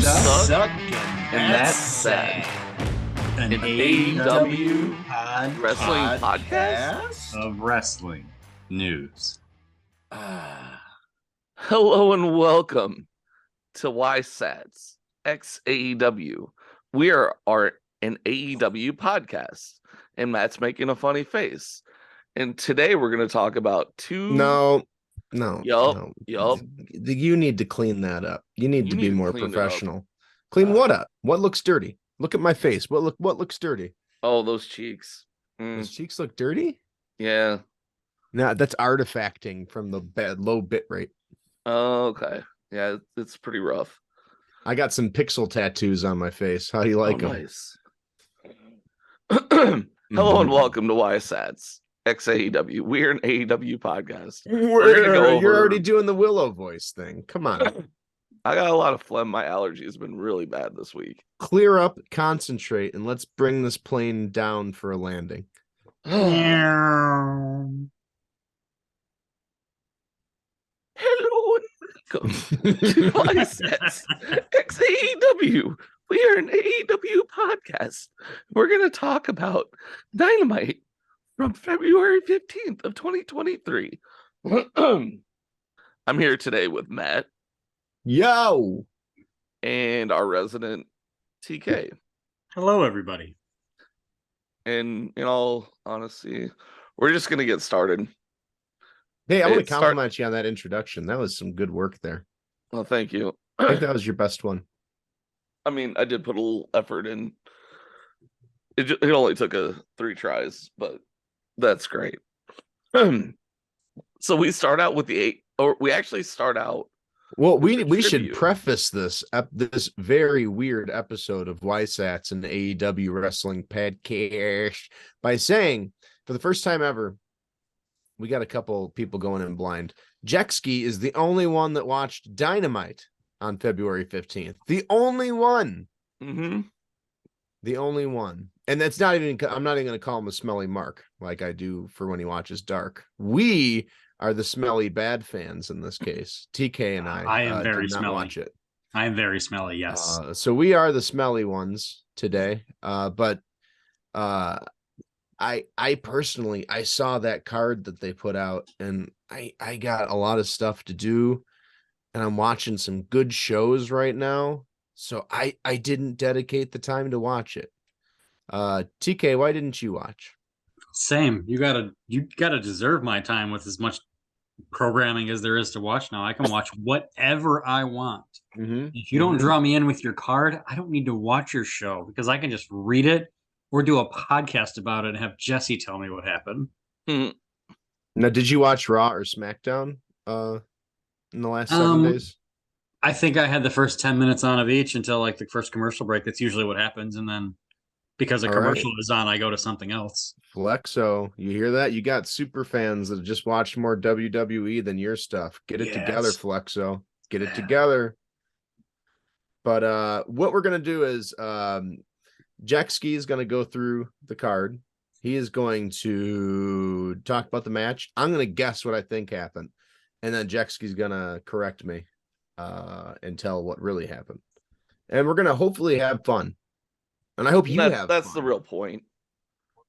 suck, and that's sad. An AEW AEW wrestling podcast of wrestling news. Hello and welcome to YSATS X AEW. We are an AEW podcast, and Matt's making a funny face. And today we're going to talk about two. No. Yup. You need to clean that up. You need to be more professional. Clean what up? What looks dirty? Look at my face. What looks dirty? Oh, those cheeks. Those cheeks look dirty? Yeah. No, that's artifacting from the low bit rate. Oh, okay. Yeah, it's pretty rough. I got some pixel tattoos on my face. How do you like them? Nice. Hello and welcome to YSATS X AEW. We're an AEW podcast. You're already doing the Willow voice thing. Come on. I got a lot of phlegm. My allergy has been really bad this week. Clear up, concentrate, and let's bring this plane down for a landing. Hello and welcome to YSATS X AEW. We are an AEW podcast. We're going to talk about Dynamite from February 15th of 2023. I'm here today with Matt. Yo! And our resident TK. Hello, everybody. And in all honesty, we're just going to get started. Hey, I want to compliment you on that introduction. That was some good work there. Well, thank you. I think that was your best one. I mean, I did put a little effort in. It only took 3 tries, but that's great. So we start out with we actually start out. Well, we should preface this very weird episode of YSATS and AEW Wrestling Podcast by saying, for the first time ever, we got a couple people going in blind. Jexski is the only one that watched Dynamite on February 15th. The only one. Mm-hmm. The only one. And that's not even, I'm not even going to call him a smelly mark like I do for when he watches Dark. We are the smelly bad fans in this case. TK and I am very did not smelly. watch it. I am very smelly, yes. So we are the smelly ones today. But I personally, I saw that card that they put out, and I got a lot of stuff to do, and I'm watching some good shows right now. So I didn't dedicate the time to watch it. TK, why didn't you watch? Same. You gotta deserve my time with as much programming as there is to watch now. I can watch whatever I want. Mm-hmm. If you don't draw me in with your card, I don't need to watch your show because I can just read it or do a podcast about it and have Jesse tell me what happened. Now, did you watch Raw or SmackDown in the last 7 days? I think I had the first 10 minutes on of each until like the first commercial break. That's usually what happens. And then because a commercial is on, I go to something else. Flexo, you hear that? You got super fans that just watch more WWE than your stuff. Get it together, Flexo. Get it together. But what we're gonna do is Jexski is gonna go through the card. He is going to talk about the match. I'm gonna guess what I think happened, and then Jexski's gonna correct me and tell what really happened. And we're gonna hopefully have fun. And I hope you have that's fun. the real point.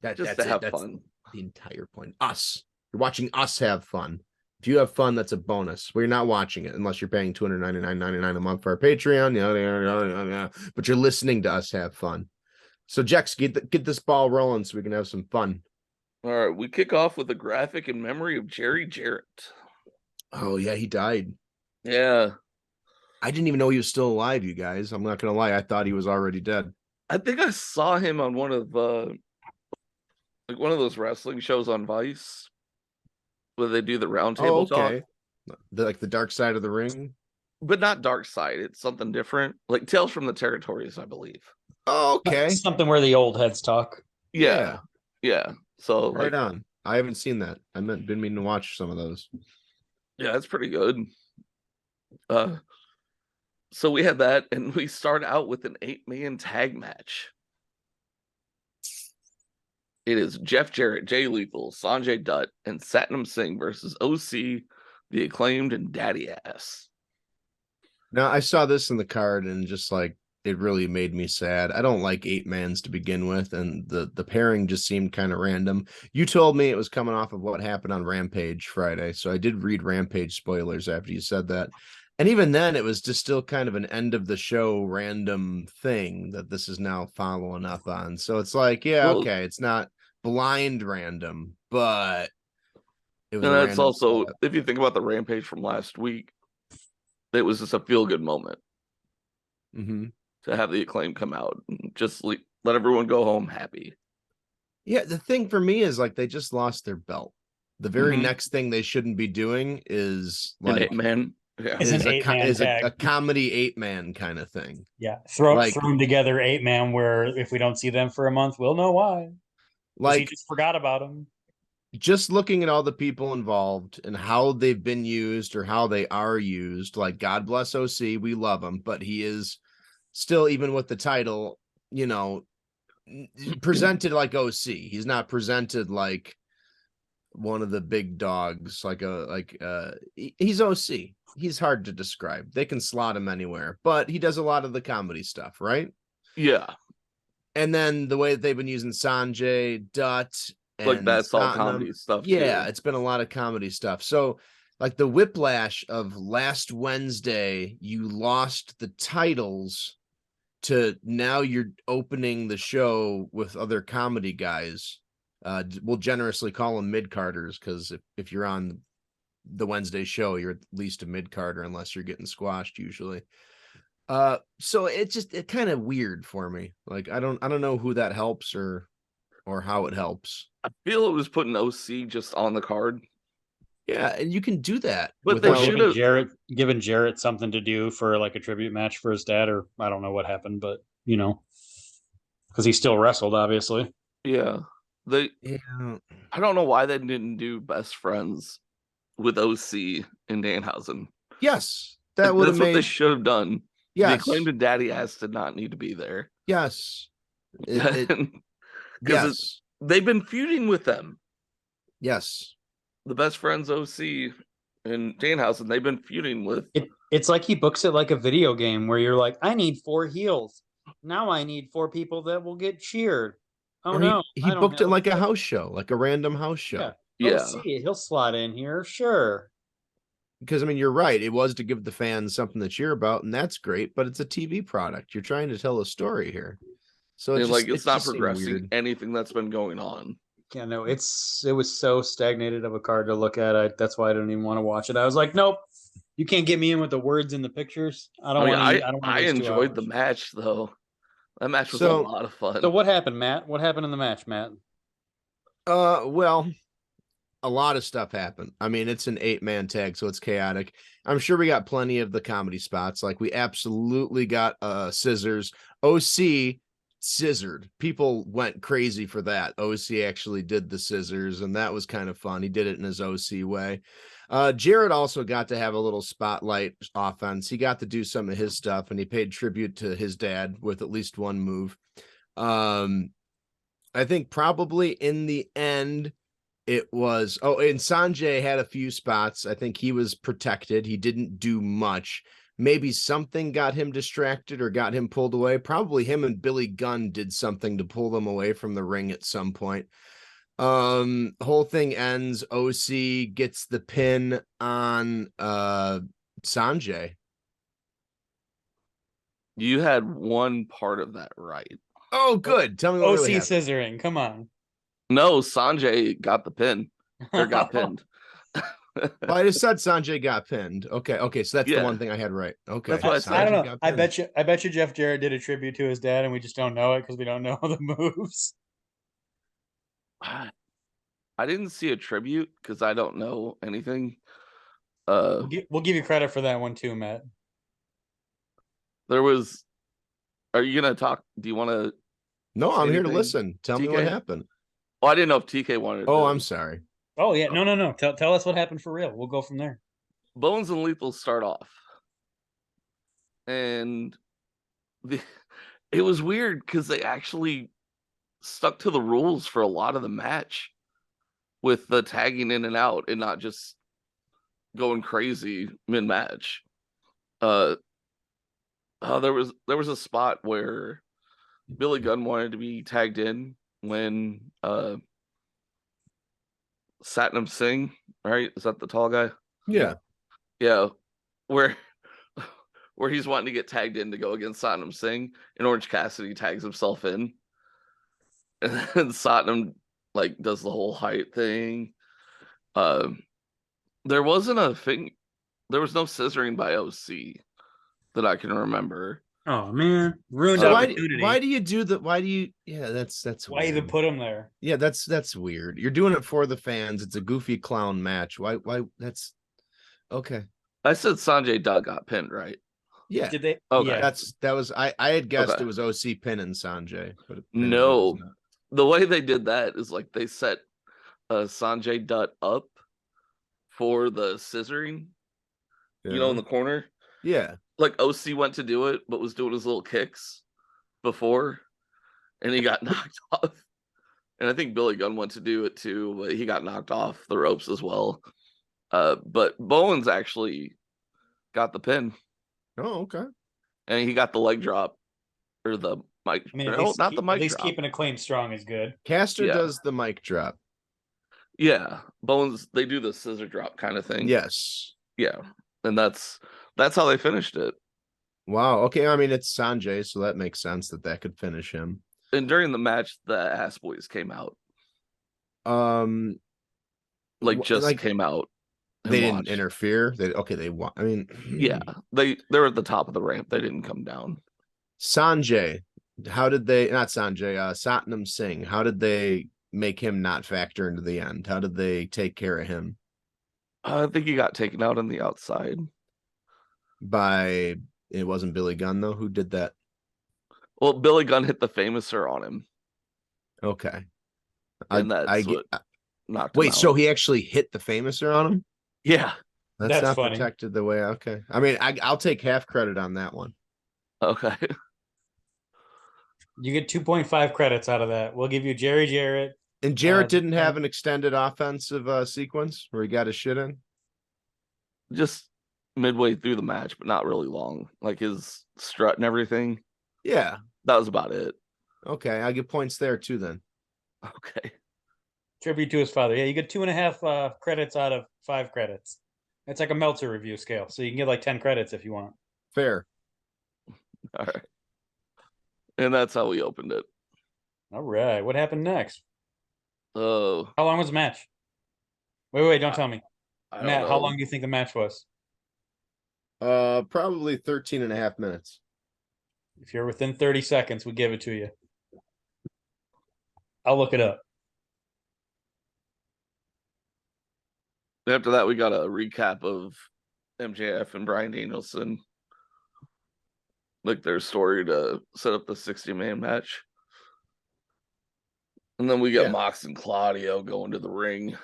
That's to have fun. The entire point. Us. You're watching us have fun. If you have fun, that's a bonus. Well, you're not watching it unless you're paying $299.99 a month for our Patreon. But you're listening to us have fun. So, Jex, get this ball rolling so we can have some fun. All right, we kick off with a graphic in memory of Jerry Jarrett. Oh, yeah, he died. Yeah. I didn't even know he was still alive, you guys. I'm not going to lie. I thought he was already dead. I think I saw him on one of those wrestling shows on Vice where they do the roundtable talk. Like the Dark Side of the Ring, but not Dark Side. It's something different, like Tales from the Territories, I believe. Oh, okay, something where the old heads talk. Yeah. So right on. I haven't seen that. Been meaning to watch some of those. Yeah, it's pretty good. So we had that, and we start out with an 8-man tag match. It is Jeff Jarrett, Jay Lethal, Sanjay Dutt, and Satnam Singh versus OC, The Acclaimed, and Daddy Ass. Now I saw this in the card and just like it really made me sad. I don't like 8-mans to begin with, and the pairing just seemed kind of random. You told me it was coming off of what happened on Rampage Friday, so I did read Rampage spoilers after you said that. And even then, it was just still kind of an end of the show random thing that this is now following up on. So it's like, yeah, Well, okay, it's not blind random, but it was and a that's random also, setup. if you think about the Rampage from last week, it was just a feel-good moment Mm-hmm. to have the Acclaim come out and just let everyone go home happy. Yeah, the thing for me is like they just lost their belt. The very Mhm. next thing they shouldn't be doing is An like 8-man. Yeah. It's an 8-man tag. a comedy 8-man kind of thing. Yeah, Like thrown together 8-man. Where if we don't see them for a month, we'll know why. Because he like just forgot about them. just looking at all the people involved and how they've been used or how they are used. Like God bless OC, we love him, but he is still, even with the title, you know, presented like OC. He's not presented like one of the big dogs, he's OC. He's hard to describe. They can slot him anywhere, but he does a lot of the comedy stuff, right? Yeah. And then the way that they've been using Sanjay, Dutt, Like and that's all Satnam, comedy stuff yeah, too. it's been a lot of comedy stuff. So like the whiplash of last Wednesday, you lost the titles to now you're opening the show with other comedy guys. We'll generously call them mid-carders because if you're on the Wednesday show, you're at least a mid-carder unless you're getting squashed usually. So it kind of weird for me. Like I don't know who that helps or how it helps. I feel it was putting OC just on the card. Yeah, and you can do that But they Or without should have. giving Jarrett something to do for like a tribute match for his dad, or I don't know what happened, but because he still wrestled, obviously. Yeah. They yeah. I don't know why they didn't do best friends with OC and Danhausen. Yes, that would have That's what they made should have done. The yes. Acclaimed and Daddy Ass did not need to be there. Yes. It Because yes. they've been feuding with them. Yes. The best friends OC and Danhausen, they've been feuding with. It's like he books it like a video game where you're like, I need 4 heels. Now I need 4 people that will get cheered. Oh Or no, he I don't booked it have like a house show, like a random house yeah. show. Yeah. See, he'll slot in here, sure. Because I mean, you're right. It was to give the fans something to cheer about, and that's great. But it's a TV product. You're trying to tell a story here, so And like it it's not just seemed progressing weird. anything that's been going on. Yeah, no, it was so stagnated of a card to look at. That's why I didn't even want to watch it. I was like, nope, you can't get me in with the words and the pictures. I don't want to. I don't want I to waste 2 enjoyed the hours. match though. That match was a So, lot of fun. So what happened, Matt? What happened in the match, Matt? well, a lot of stuff happened. I mean, it's an 8-man tag, so it's chaotic. I'm sure we got plenty of the comedy spots. Like we absolutely got scissors. OC scissored. People went crazy for that. OC actually did the scissors, and that was kind of fun. He did it in his OC way. Jared also got to have a little spotlight offense. He got to do some of his stuff, and he paid tribute to his dad with at least one move. I think probably in the end, it was and Sanjay had a few spots. I think he was protected. He didn't do much. Maybe something got him distracted or got him pulled away. Probably him and Billy Gunn did something to pull them away from the ring at some point. Whole thing ends. OC gets the pin on Sanjay. You had one part of that right. Oh, good. Tell me what OC really happened. scissoring. Come on. No, Sanjay got the pin. Or got pinned. Well, I just said Sanjay got pinned. Okay, so that's the one thing I had right. Okay, That's what I said. I don't know. got I pinned. bet you Jeff Jarrett did a tribute to his dad, and we just don't know it because we don't know the moves. I didn't see a tribute because I don't know anything. We'll give you credit for that one too, Matt. There was. Are you gonna talk? Do you want to? No, I'm here to anything, listen. Tell me what TK? happened. Oh, I didn't know if TK wanted. Oh, I'm sorry. Oh yeah, no. Tell us what happened for real. We'll go from there. Bones and Lethal start off, and it was weird because they actually stuck to the rules for a lot of the match with the tagging in and out and not just going crazy mid match. There was a spot where Billy Gunn wanted to be tagged in when Satnam Singh, right? Is that the tall guy? Yeah. Yeah. Where where he's wanting to get tagged in to go against Satnam Singh, and Orange Cassidy tags himself in. And then Satnam like does the whole height thing. There wasn't a thing. There was no scissoring by OC that I can remember. Oh man, ruined So opportunity. why do you do that? Why do you? Yeah, that's Why weird. even put him there? Yeah, that's weird. You're doing it for the fans. It's a goofy clown match. Why? That's okay. I said Sanjay Dutt got pinned, right? Yeah. Did they? Okay. Yeah. That was I had guessed Okay. it was OC pinning Sanjay, but apparently it was No, not. the way they did that is like they set Sanjay Dutt up for the scissoring, Yeah. in the corner. Yeah. Like OC went to do it, but was doing his little kicks before, and he got knocked off. And I think Billy Gunn went to do it too, but he got knocked off the ropes as well. But Bowens actually got the pin, Oh, okay. and he got the leg drop or the mic. I mean, No, not the mic at least drop. keeping a claim strong is good. Caster Yeah. does the mic drop. Yeah, Bowens, they do the scissor drop kind of thing. Yes. Yeah, and that's how they finished it. Wow. Okay. I mean, it's Sanjay, so that makes sense that could finish him. And during the match, the Ass Boys came out. Came out. They didn't interfere. They want. I mean, yeah, they're at the top of the ramp. They didn't come down. Sanjay, how did they? Not Sanjay. Satnam Singh. How did they make him not factor into the end? How did they take care of him? I think he got taken out on the outside by. It wasn't Billy Gunn though. Who did that? Well, Billy Gunn hit the Famouser on him. Okay, and that's what knocked him Wait, out. so he actually hit the Famouser on him? Yeah, that's not funny. Protected the way. Okay, I mean, I'll take half credit on that one. Okay. You get 2.5 credits out of that. We'll give you Jerry Jarrett. And Jarrett didn't have an extended offensive sequence where he got his shit in? Just midway through the match, but not really long. Like his strut and everything. Yeah. That was about it. Okay, I get points there too then. Okay. Tribute to his father. Yeah, you get 2.5 credits out of 5 credits. It's like a Meltzer review scale. So you can get like 10 credits if you want. Fair. All right. And that's how we opened it. All right. What happened next? Oh. How long was the match? Wait, don't tell me. Matt, know. how long do you think the match was? Probably 13 and a half minutes. If you're within 30 seconds, we give it to you. I'll look it up. After that, we got a recap of MJF and Bryan Danielson. Like their story to set up the 60-man match. And then we got Mox and Claudio going to the ring.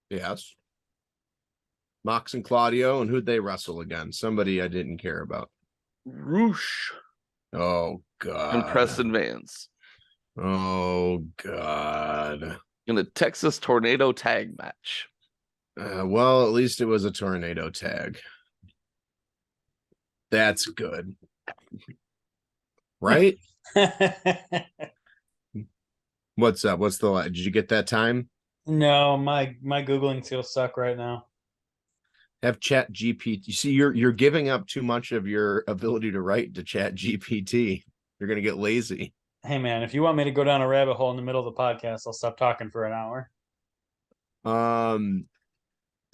Yes. Mox and Claudio, and who'd they wrestle again? Somebody I didn't care about. Roosh. Oh, God. And Preston Vance. Oh, God. In a Texas Tornado tag match. Well, at least it was a tornado tag. That's good. Right? What's up? What's the did you get that time? No, my Googling skills suck right now. Have Chat GPT. You see, you're giving up too much of your ability to write to Chat GPT. You're gonna get lazy. Hey man, if you want me to go down a rabbit hole in the middle of the podcast, I'll stop talking for an hour.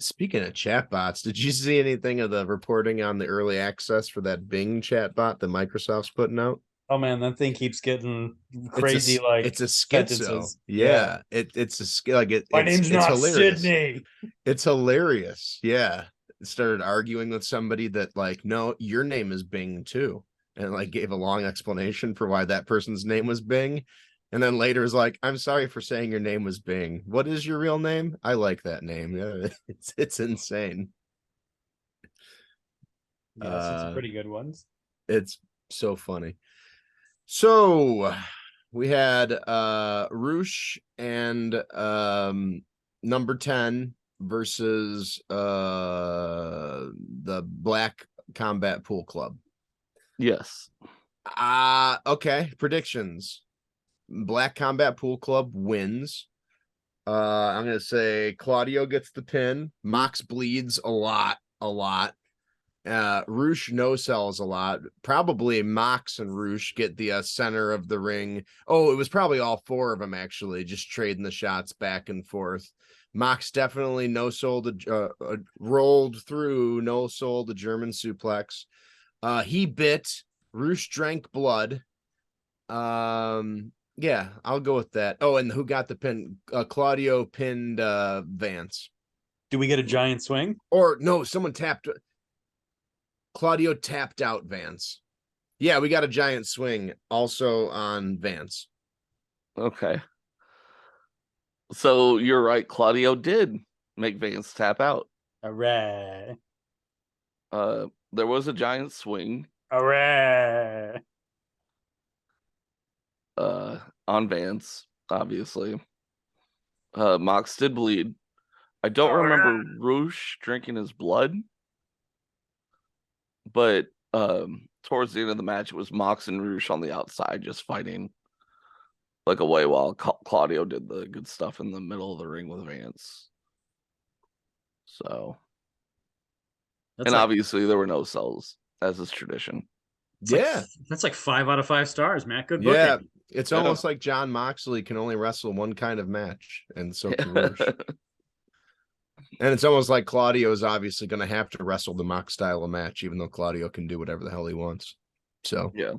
Speaking of chatbots, did you see anything of the reporting on the early access for that Bing chatbot that Microsoft's putting out? Oh man, that thing keeps getting crazy. It's a schizo. sentences. Yeah. It's a like it. My it's, name's it's not hilarious. Sydney. It's hilarious. Yeah. It started arguing with somebody that like, no, your name is Bing too, and like gave a long explanation for why that person's name was Bing. And then later is like, I'm sorry for saying your name was Bing. What is your real name? I like that name. Yeah, it's insane. Yeah, some pretty good ones. It's so funny. So we had Roosh and number 10 versus the Black Combat Pool Club. Yes. Okay. Predictions. Black Combat Pool Club wins. I'm gonna say Claudio gets the pin. Mox bleeds a lot. Roosh no sells a lot. Probably Mox and Roosh get the center of the ring. Oh, it was probably all four of them actually, just trading the shots back and forth. Mox definitely no sold, rolled through, no sold the German suplex. He bit. Roosh drank blood. Yeah, I'll go with that. Oh, and who got the pin? Claudio pinned Vance. Do we get a giant swing? Or no, someone tapped. Claudio tapped out Vance. Yeah, we got a giant swing also on Vance. Okay. So you're right. Claudio did make Vance tap out. Hooray. There was a giant swing. Hooray. On Vance, obviously. Mox did bleed. I don't remember Roosh drinking his blood, but towards the end of the match, it was Mox and Roosh on the outside just fighting like away while Claudio did the good stuff in the middle of the ring with Vance. So, obviously there were no cells, as is tradition. That's like 5 out of 5 stars, Matt. Good booking. Yeah, it's almost like John Moxley can only wrestle one kind of match, and so can Roosh. And it's almost like Claudio is obviously going to have to wrestle the Mox style of match, even though Claudio can do whatever the hell he wants. So yeah.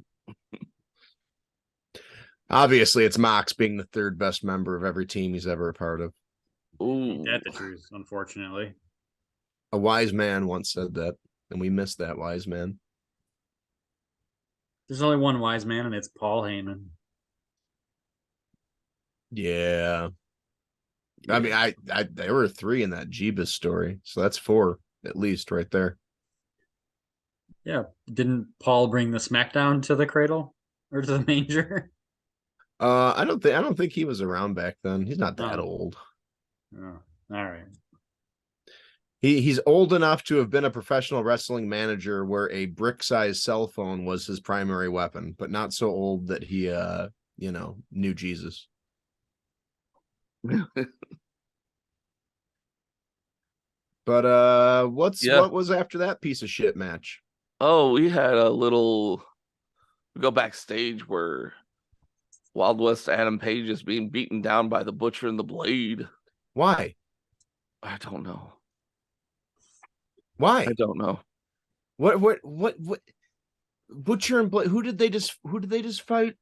Obviously, it's Mox being the third best member of every team he's ever a part of. Ooh. That's the truth, unfortunately. A wise man once said that, and we missed that wise man. There's only one wise man, and it's Paul Heyman. Yeah. I mean, I there were 3 in that Jeebus story, so that's 4 at least right there. Yeah, didn't Paul bring the SmackDown to the cradle or to the manger? I don't think he was around back then. He's not that old. Oh, all right. He's old enough to have been a professional wrestling manager where a brick-sized cell phone was his primary weapon, but not so old that he knew Jesus. But what was after that piece of shit match? Oh, we had we go backstage where Wild West Adam Page is being beaten down by the Butcher and the Blade. Why? I don't know. Why? I don't know. What Butcher and Blade, who did they just fight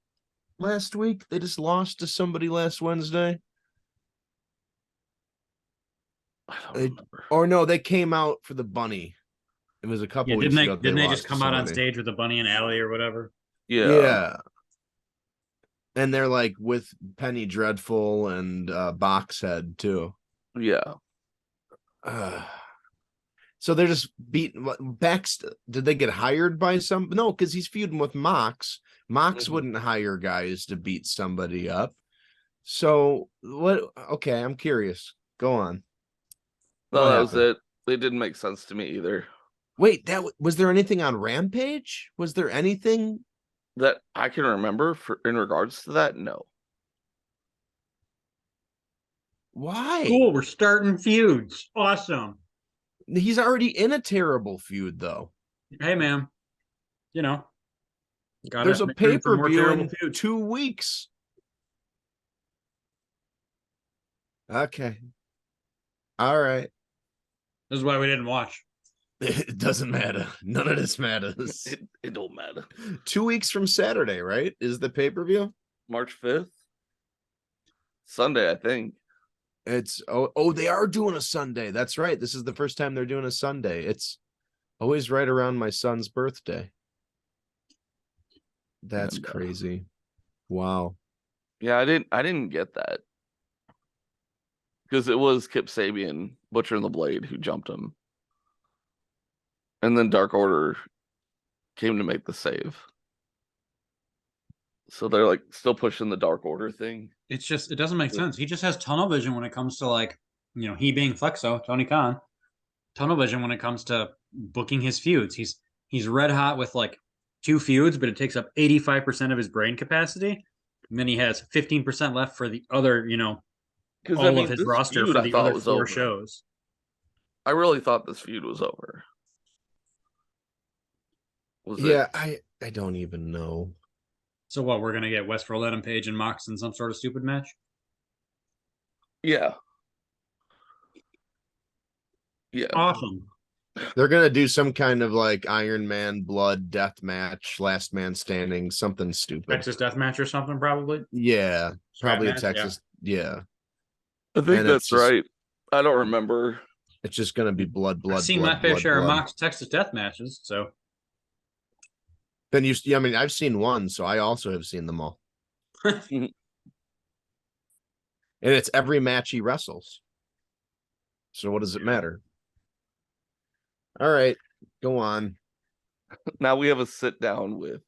last week? They just lost to somebody last Wednesday. I don't remember. Or no, they came out for the bunny. It was a couple weeks ago. Didn't they just come out on stage with the bunny and Allie or whatever? Yeah. And they're like with Penny Dreadful and Boxhead too. Yeah. So they're just beating did they get hired by some? No, because he's feuding with Mox. Mox wouldn't hire guys to beat somebody up. So what? Okay, I'm curious. Go on. No, that was it. It didn't make sense to me either. Wait, was there anything on Rampage? Was there anything that I can remember in regards to that? No. Why? Cool, we're starting feuds. Awesome. He's already in a terrible feud, though. Hey, man. There's a pay-per-view in 2 weeks. Okay. All right. This is why we didn't watch. It doesn't matter. None of this matters. It don't matter. 2 weeks from Saturday, right? Is the pay-per-view? March 5th? Sunday, I think. It's they are doing a Sunday. That's right. This is the first time they're doing a Sunday. It's always right around my son's birthday. That's crazy. Wow. Yeah, I didn't get that. Because it was Kip Sabian, Butcher and the Blade, who jumped him. And then Dark Order came to make the save. So they're like still pushing the Dark Order thing. It doesn't make sense. He just has tunnel vision when it comes to like he being Flexo, Tony Khan, tunnel vision when it comes to booking his feuds. He's red hot with like 2 feuds, but it takes up 85% of his brain capacity. And then he has 15% left for the other, Because all of his this roster feud for I the thought other was 4 over. shows. I really thought this feud was over. Yeah, I don't even know. So what, we're gonna get Westworld Adam Page and Mox in some sort of stupid match? Yeah. Yeah. Awesome. They're gonna do some kind of like Iron Man blood death match, last man standing, something stupid. Texas death match or something, probably. Yeah, probably a match, Texas. Yeah. I think that's right. I don't remember. It's just gonna be blood. I've seen my fair share of Mox Texas death matches, so. Then I mean, I've seen one, so I also have seen them all. And it's every match he wrestles. So what does it matter? All right, go on. Now we have a sit down with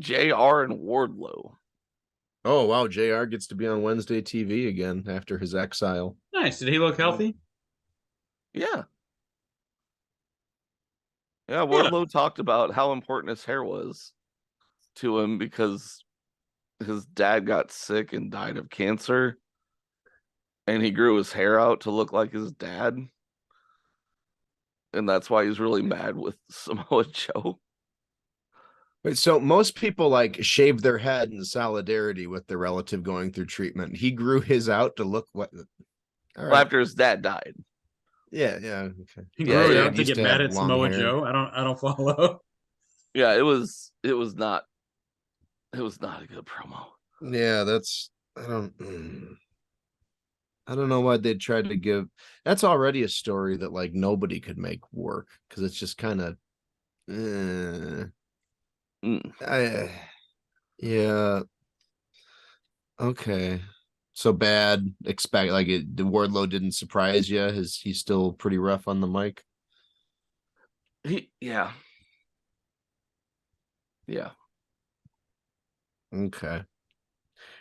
JR and Wardlow. Oh, wow. JR gets to be on Wednesday TV again after his exile. Nice. Did he look healthy? Yeah. Yeah, Wardlow talked about how important his hair was to him because his dad got sick and died of cancer. And he grew his hair out to look like his dad. And that's why he's really mad with Samoa Joe. Wait, so most people like shave their head in solidarity with their relative going through treatment. He grew his out to look what? All right. Well, after his dad died. Yeah. Okay. He grew it out to get mad at Samoa Joe. I don't follow. Yeah, it was not a good promo. Yeah, I don't know why they tried to give. That's already a story that like nobody could make work because it's just kind of. Yeah. Okay. So bad. Expect like the Wardlow didn't surprise you. He's still pretty rough on the mic. Yeah. Okay.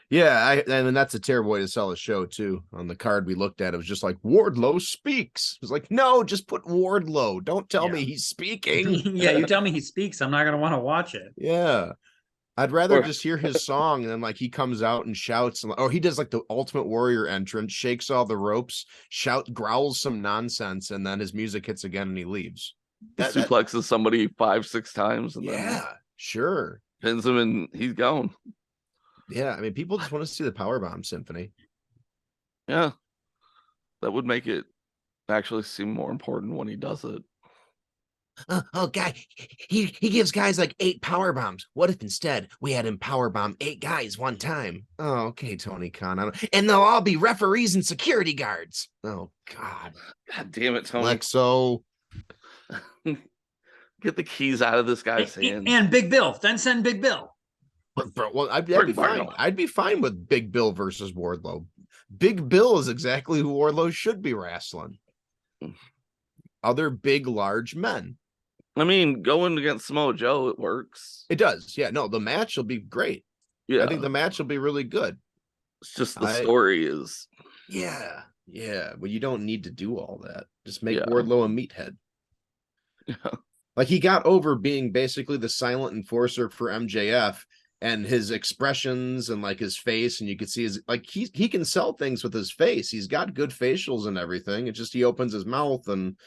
Yeah, I mean that's a terrible way to sell a show too. On the card we looked at, it was just like Wardlow speaks. It was like, no, just put Wardlow. Don't tell me he's speaking. Yeah, you tell me he speaks, I'm not gonna want to watch it. Yeah. I'd rather just hear his song and then like he comes out and shouts or he does like the Ultimate Warrior entrance, shakes all the ropes, growls some nonsense, and then his music hits again and he leaves. Suplexes somebody 5-6 times and then sure. Pins him and he's gone. Yeah, I mean, people just want to see the Powerbomb Symphony. Yeah, that would make it actually seem more important when he does it. Oh, guy, he gives guys like 8 power bombs. What if instead we had him powerbomb 8 guys one time? Oh, okay, Tony Khan. And they'll all be referees and security guards. Oh, God. God damn it, Tony. Lexo. Get the keys out of this guy's hands. And Big Bill. Then send Big Bill. Well, I'd be fine. I'd be fine with Big Bill versus Wardlow. Big Bill is exactly who Wardlow should be wrestling. Other big, large men. I mean, going against Samoa Joe, it works. It does. Yeah, no, the match will be great. Yeah. I think the match will be really good. It's just the story is. Yeah. Well, you don't need to do all that. Just make Wardlow a meathead. Yeah. Like he got over being basically the silent enforcer for MJF and his expressions and like his face. And you could see he can sell things with his face. He's got good facials and everything. It's just he opens his mouth and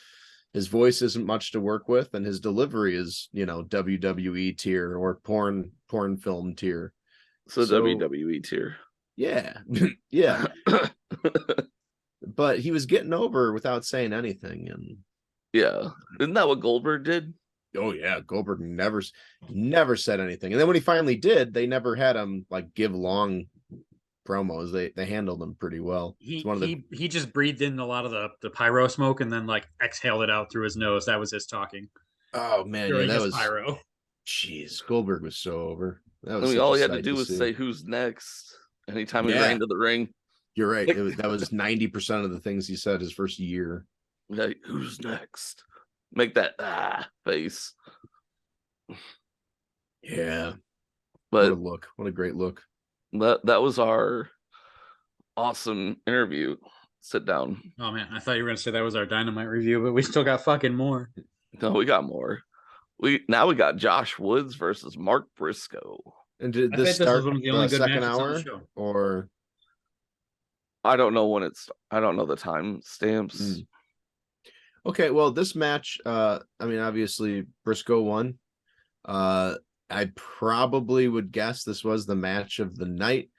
his voice isn't much to work with, and his delivery is, WWE tier or porn film tier. So WWE tier. Yeah. Yeah. But he was getting over without saying anything. And yeah. Isn't that what Goldberg did? Oh, yeah. Goldberg never said anything. And then when he finally did, they never had him like give long promos. They handled them pretty well. He just breathed in a lot of the pyro smoke and then like exhaled it out through his nose. That was his talking. Oh man, that was pyro. Jeez, Goldberg was so over. That was all he had to do was say who's next anytime he ran to the ring. You're right. That was 90% of the things he said his first year. Like, who's next? Make that face. Yeah. But what a great look. That was our awesome interview. sit down. Oh man, I thought you were gonna say that was our Dynamite review, but we still got fucking more. No, we got more. We got Josh Woods versus Mark Briscoe. And did I this bet this was start one of the the only good second matches on the hour, show. or I don't know when it's. I don't know the time stamps. Okay, well, this match, I mean, obviously Briscoe won. I probably would guess this was the match of the night.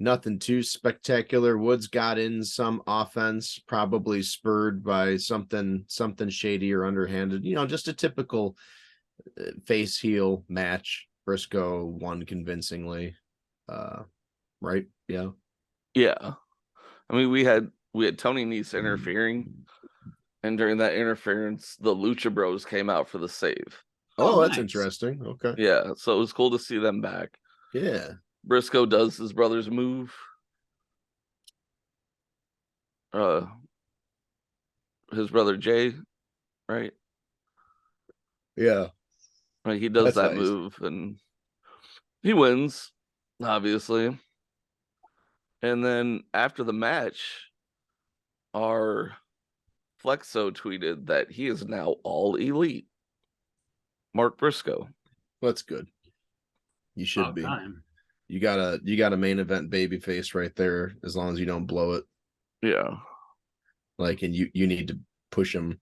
Nothing too spectacular. Woods got in some offense, probably spurred by something shady or underhanded. You know, just a typical face heel match. Briscoe won convincingly. Right? Yeah. Yeah, I mean we had Tony Nese interfering, and during that interference, the Lucha Bros came out for the save. Oh, that's nice. interesting. Okay. Yeah, so it was cool to see them back. Yeah. Briscoe does his brother's move. His brother Jay, right? Yeah. Right, he does That's that nice. move and he wins, obviously. And then after the match, our Flexo tweeted that he is now all elite. Mark Briscoe. That's good. You should About be. time. You got a main event baby face right there, as long as you don't blow it. Yeah. Like, and you need to push him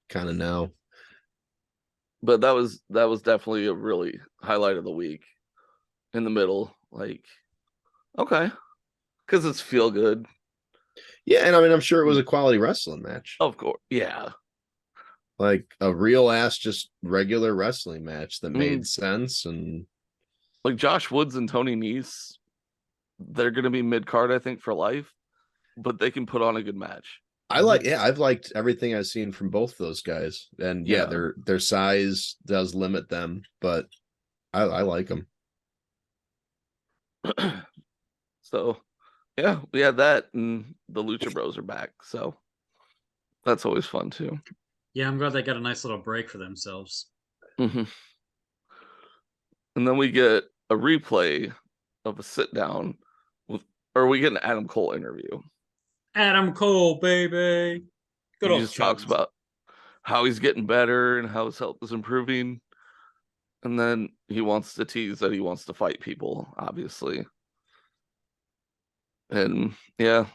kind of now. But that was definitely a really highlight of the week in the middle. Like, okay. Because it's feel good. Yeah, and I mean, I'm sure it was a quality wrestling match. Of course. Yeah. Like a real ass, just regular wrestling match that I mean, made sense. And like Josh Woods and Tony Nese, they're going to be mid card, I think, for life, but they can put on a good match. I've liked everything I've seen from both those guys. And yeah, Yeah. their size does limit them, but I like them. So, yeah, we had that, and the Lucha Bros are back. So that's always fun too. Yeah, I'm glad they got a nice little break for themselves. Mm-hmm. And then we get a replay of a sit down or we get an Adam Cole interview. Adam Cole, baby. Good He old just talks Chubbs. about how he's getting better and how his health is improving. And then he wants to tease that he wants to fight people, obviously. And yeah,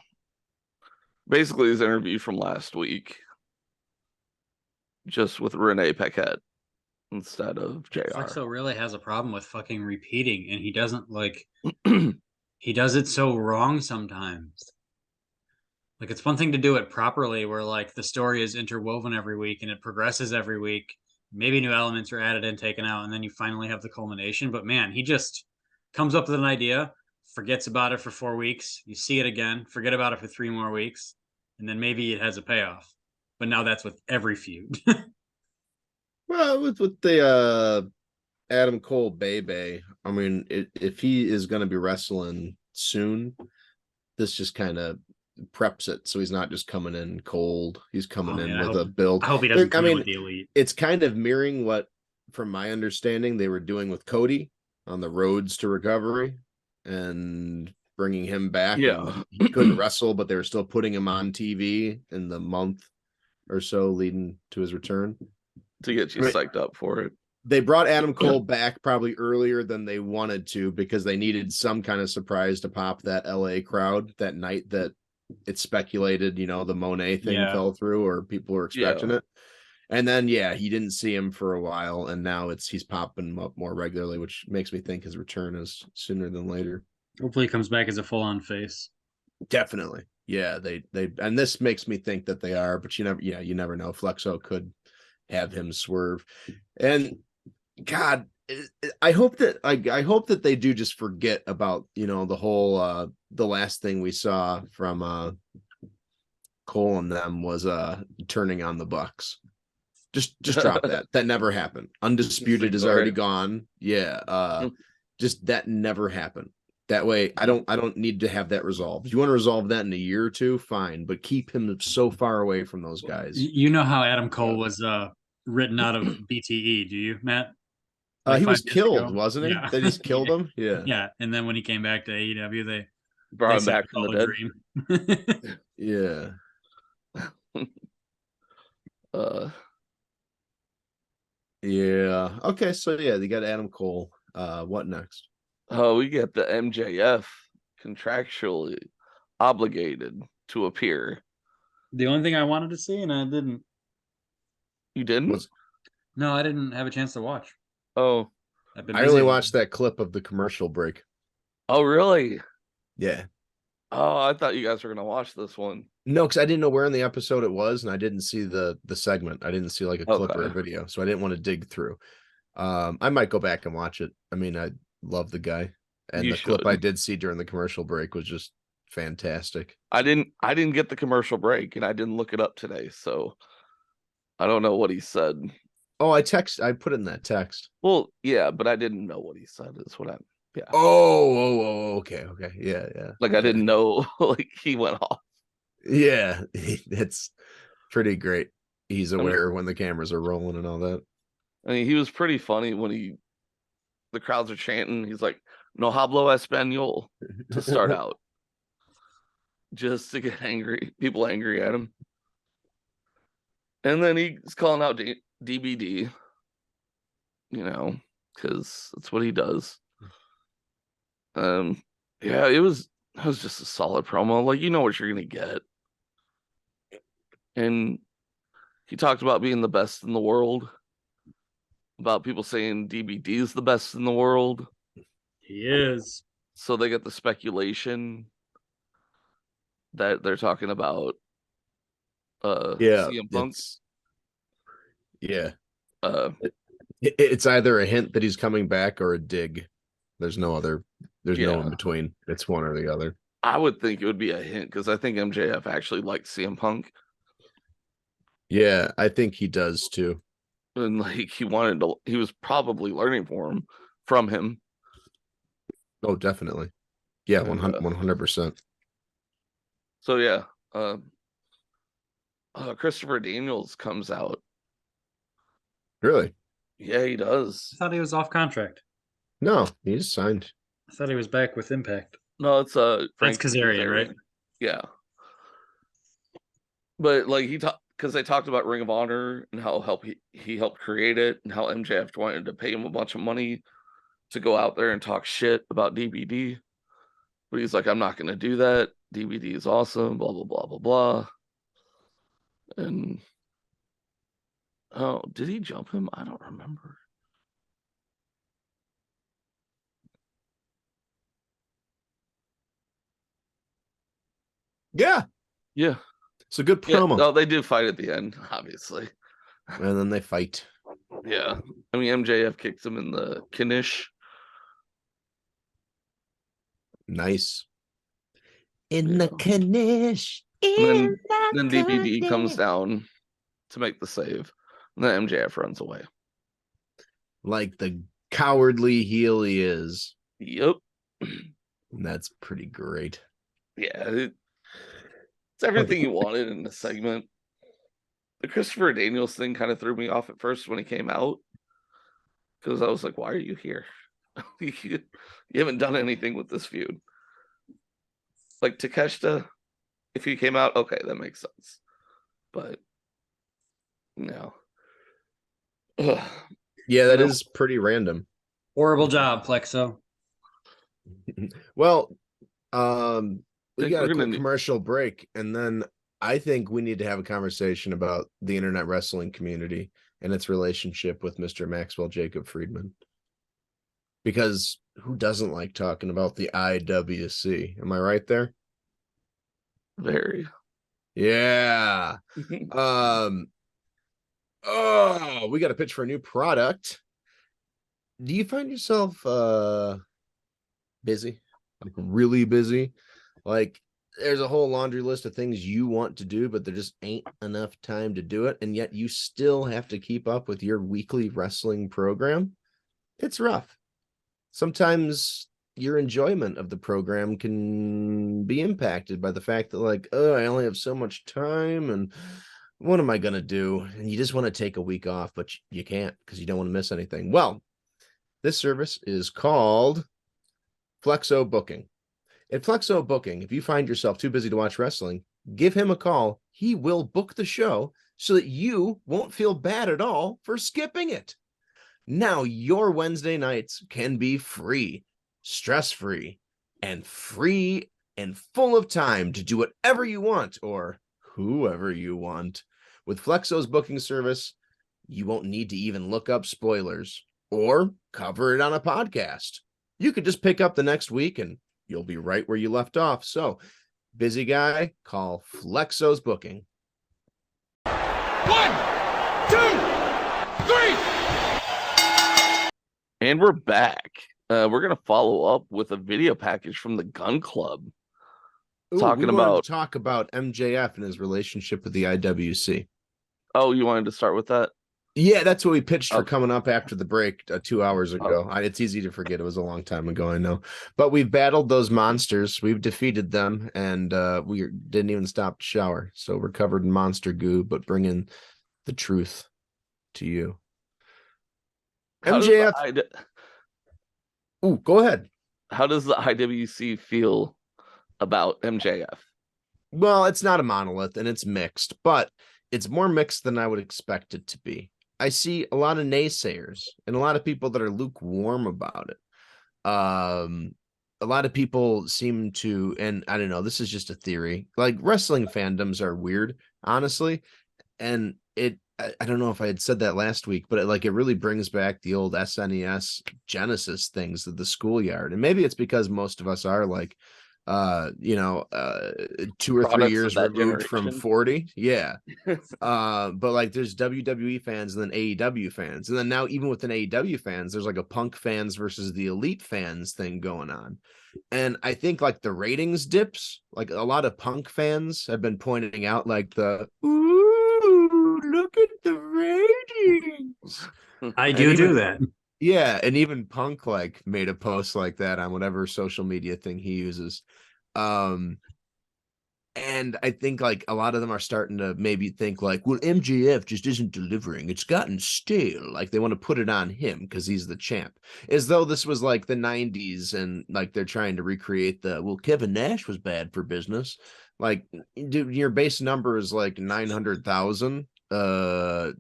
basically his interview from last week, just with Renee Paquette instead of JR. Flexo really has a problem with fucking repeating, and he doesn't he does it so wrong sometimes. Like, it's one thing to do it properly, where like the story is interwoven every week and it progresses every week. Maybe new elements are added and taken out, and then you finally have the culmination. But man, he just comes up with an idea, forgets about it for 4 weeks. You see it again, forget about it for 3 more weeks, and then maybe it has a payoff. But now that's with every feud. Well, with the Adam Cole Bebe, I mean, if he is going to be wrestling soon, this just kind of preps it, so he's not just coming in cold. He's coming in with a build. I hope he doesn't come I in mean, with the elite. it's kind of mirroring what, from my understanding, they were doing with Cody on the roads to recovery and bringing him back. Yeah. And he couldn't wrestle, but they were still putting him on TV in the month or so leading to his return. To get you psyched up for it. They brought Adam Cole back probably earlier than they wanted to, because they needed some kind of surprise to pop that LA crowd that night that it's speculated, you know, the Monet thing fell through, or people were expecting it. And then, yeah, he didn't see him for a while, and now he's popping up more regularly, which makes me think his return is sooner than later. Hopefully he comes back as a full-on face. Definitely. Yeah, they and this makes me think that they are, but you never know. Flexo could have him swerve. And God, I hope that they do just forget about, you know, the whole the last thing we saw from Cole and them was turning on the Bucks. Just drop that. That never happened. Undisputed is already gone. Yeah. Just that never happened. That way, I don't need to have that resolved. If you want to resolve that in a year or two, fine, but keep him so far away from those guys. You know how Adam Cole was written out of BTE, do you, Matt? Like he was killed, wasn't he? Yeah. They just killed him. Yeah. Yeah. And then when he came back to AEW, they brought him back from the dead. Dream. Yeah. uh, Yeah. Okay. So yeah, they got Adam Cole. What next? oh, we get the MJF contractually obligated to appear. The only thing I wanted to see, and I didn't. You didn't? What's No, I didn't have a chance to watch. Oh, I've been I busy. only watched that clip of the commercial break. oh, really? Yeah. Oh, I thought you guys were gonna watch this one. No, because I didn't know where in the episode it was, and I didn't see the segment. I didn't see like a clip or a Okay. video, so I didn't want to dig through. I might go back and watch it. I mean, I love the guy, and You the clip I should. did see during the commercial break was just fantastic. I didn't get the commercial break, and I didn't look it up today, so I don't know what he said. Oh, I put in that text. Well, yeah, but I didn't know what he said. Is what I. Yeah. Okay, yeah, Like I okay. didn't know. Like he went off. Yeah, it's pretty great. He's I mean, aware when the cameras are rolling and all that. I mean, he was pretty funny when the crowds are chanting. He's like, "No hablo español" to start out, just to get people angry at him. And then he's calling out DBD, because that's what he does. Yeah, it was just a solid promo. Like, you know what you're gonna get. And he talked about being the best in the world, about people saying DBD is the best in the world. He is. So they get the speculation that they're talking about Yeah, CM Punk. Yeah. Uh, It's either a hint that he's coming back or a dig. There's no Yeah. in between. It's one or the other. I would think it would be a hint because I think MJF actually likes CM Punk. Yeah, I think he does too. And like he was probably learning from him. Oh, definitely. Yeah, And, 100%. So yeah, Christopher Daniels comes out. Really? Yeah, he does. I thought he was off contract. No, he just signed. I thought he was back with Impact. No, it's That's Frank Kazarian, right? Yeah. But like because they talked about Ring of Honor and how he helped create it and how MJF wanted to pay him a bunch of money to go out there and talk shit about DBD. But he's like, I'm not gonna do that. DBD is awesome, blah blah blah blah blah. And oh, did he jump him? I don't remember. Yeah. Yeah. It's a good Yeah. promo. Oh, they do fight at the end, obviously. And then they fight. Yeah. I mean, MJF kicks him in the knish. Nice. In the knish. And then DBD comes down to make the save. And then MJF runs away. Like the cowardly heel he is. Yep. And that's pretty great. Yeah. It's everything you wanted in the segment. The Christopher Daniels thing kind of threw me off at first when he came out. Because I was like, why are you here? You haven't done anything with this feud. Like Takeshita, if he came out, okay, that makes sense. But no. Ugh. Yeah, that is pretty random. Horrible job, Plexo. Well, we got a quick need... commercial break, and then I think we need to have a conversation about the internet wrestling community and its relationship with Mr. Maxwell Jacob Friedman. Because who doesn't like talking about the IWC? Am I right there? Very. Yeah. Oh, we got a pitch for a new product. Do you find yourself busy? Like really busy? Like there's a whole laundry list of things you want to do, but there just ain't enough time to do it, and yet you still have to keep up with your weekly wrestling program. It's rough. Sometimes your enjoyment of the program can be impacted by the fact that, like, oh, I only have so much time, and what am I going to do? And you just want to take a week off, but you can't because you don't want to miss anything. Well, this service is called Flexo Booking. At Flexo Booking, if you find yourself too busy to watch wrestling, give him a call he will book the show so that you won't feel bad at all for skipping it. Now your Wednesday nights can be free, stress-free, and free and full of time to do whatever you want or whoever you want. With Flexo's booking service, you won't need to even look up spoilers or cover it on a podcast. You could just pick up the next week and you'll be right where you left off. So, busy guy, call Flexo's Booking. 1, 2, 3. And we're back. We're gonna follow up with a video package from the Gun Club. We wanted to talk about MJF and his relationship with the IWC. Oh, you wanted to start with that? Yeah, that's what we pitched for coming up after the break 2 hours ago. It's easy to forget. It was a long time ago, I know. But we've battled those monsters. We've defeated them, and we didn't even stop to shower. So we're covered in monster goo, but bringing the truth to you. MJF. Go ahead. How does the IWC feel about MJF? Well, it's not a monolith, and it's mixed, but it's more mixed than I would expect it to be. I see a lot of naysayers and a lot of people that are lukewarm about it. A lot of people seem to, and I don't know, this is just a theory. Like, wrestling fandoms are weird, honestly. And I don't know if I had said that last week, but it really brings back the old SNES Genesis things of the schoolyard. And maybe it's because most of us are 2 or 3 years removed from 40. Yeah. But there's WWE fans and then AEW fans. And then now even within AEW fans, there's a Punk fans versus the Elite fans thing going on. And I think the ratings dips, a lot of Punk fans have been pointing out ooh, look at the ratings. I do that. Yeah, and even Punk made a post like that on whatever social media thing he uses. And I think a lot of them are starting to maybe think well, MJF just isn't delivering. It's gotten stale. They want to put it on him because he's the champ. As though this was the 90s and they're trying to recreate Kevin Nash was bad for business. Dude, your base number is 900,000. I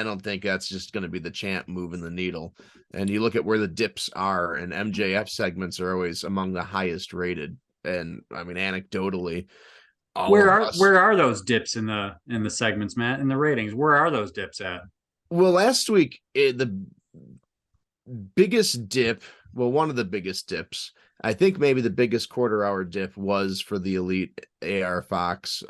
don't think that's just going to be the champ moving the needle. And you look at where the dips are, and MJF segments are always among the highest rated. And I mean, anecdotally, where are those dips in the segments, Matt, in the ratings? Where are those dips at? Well, last week the biggest dip, one of the biggest dips, I think maybe the biggest quarter-hour dip was for the Elite AR Fox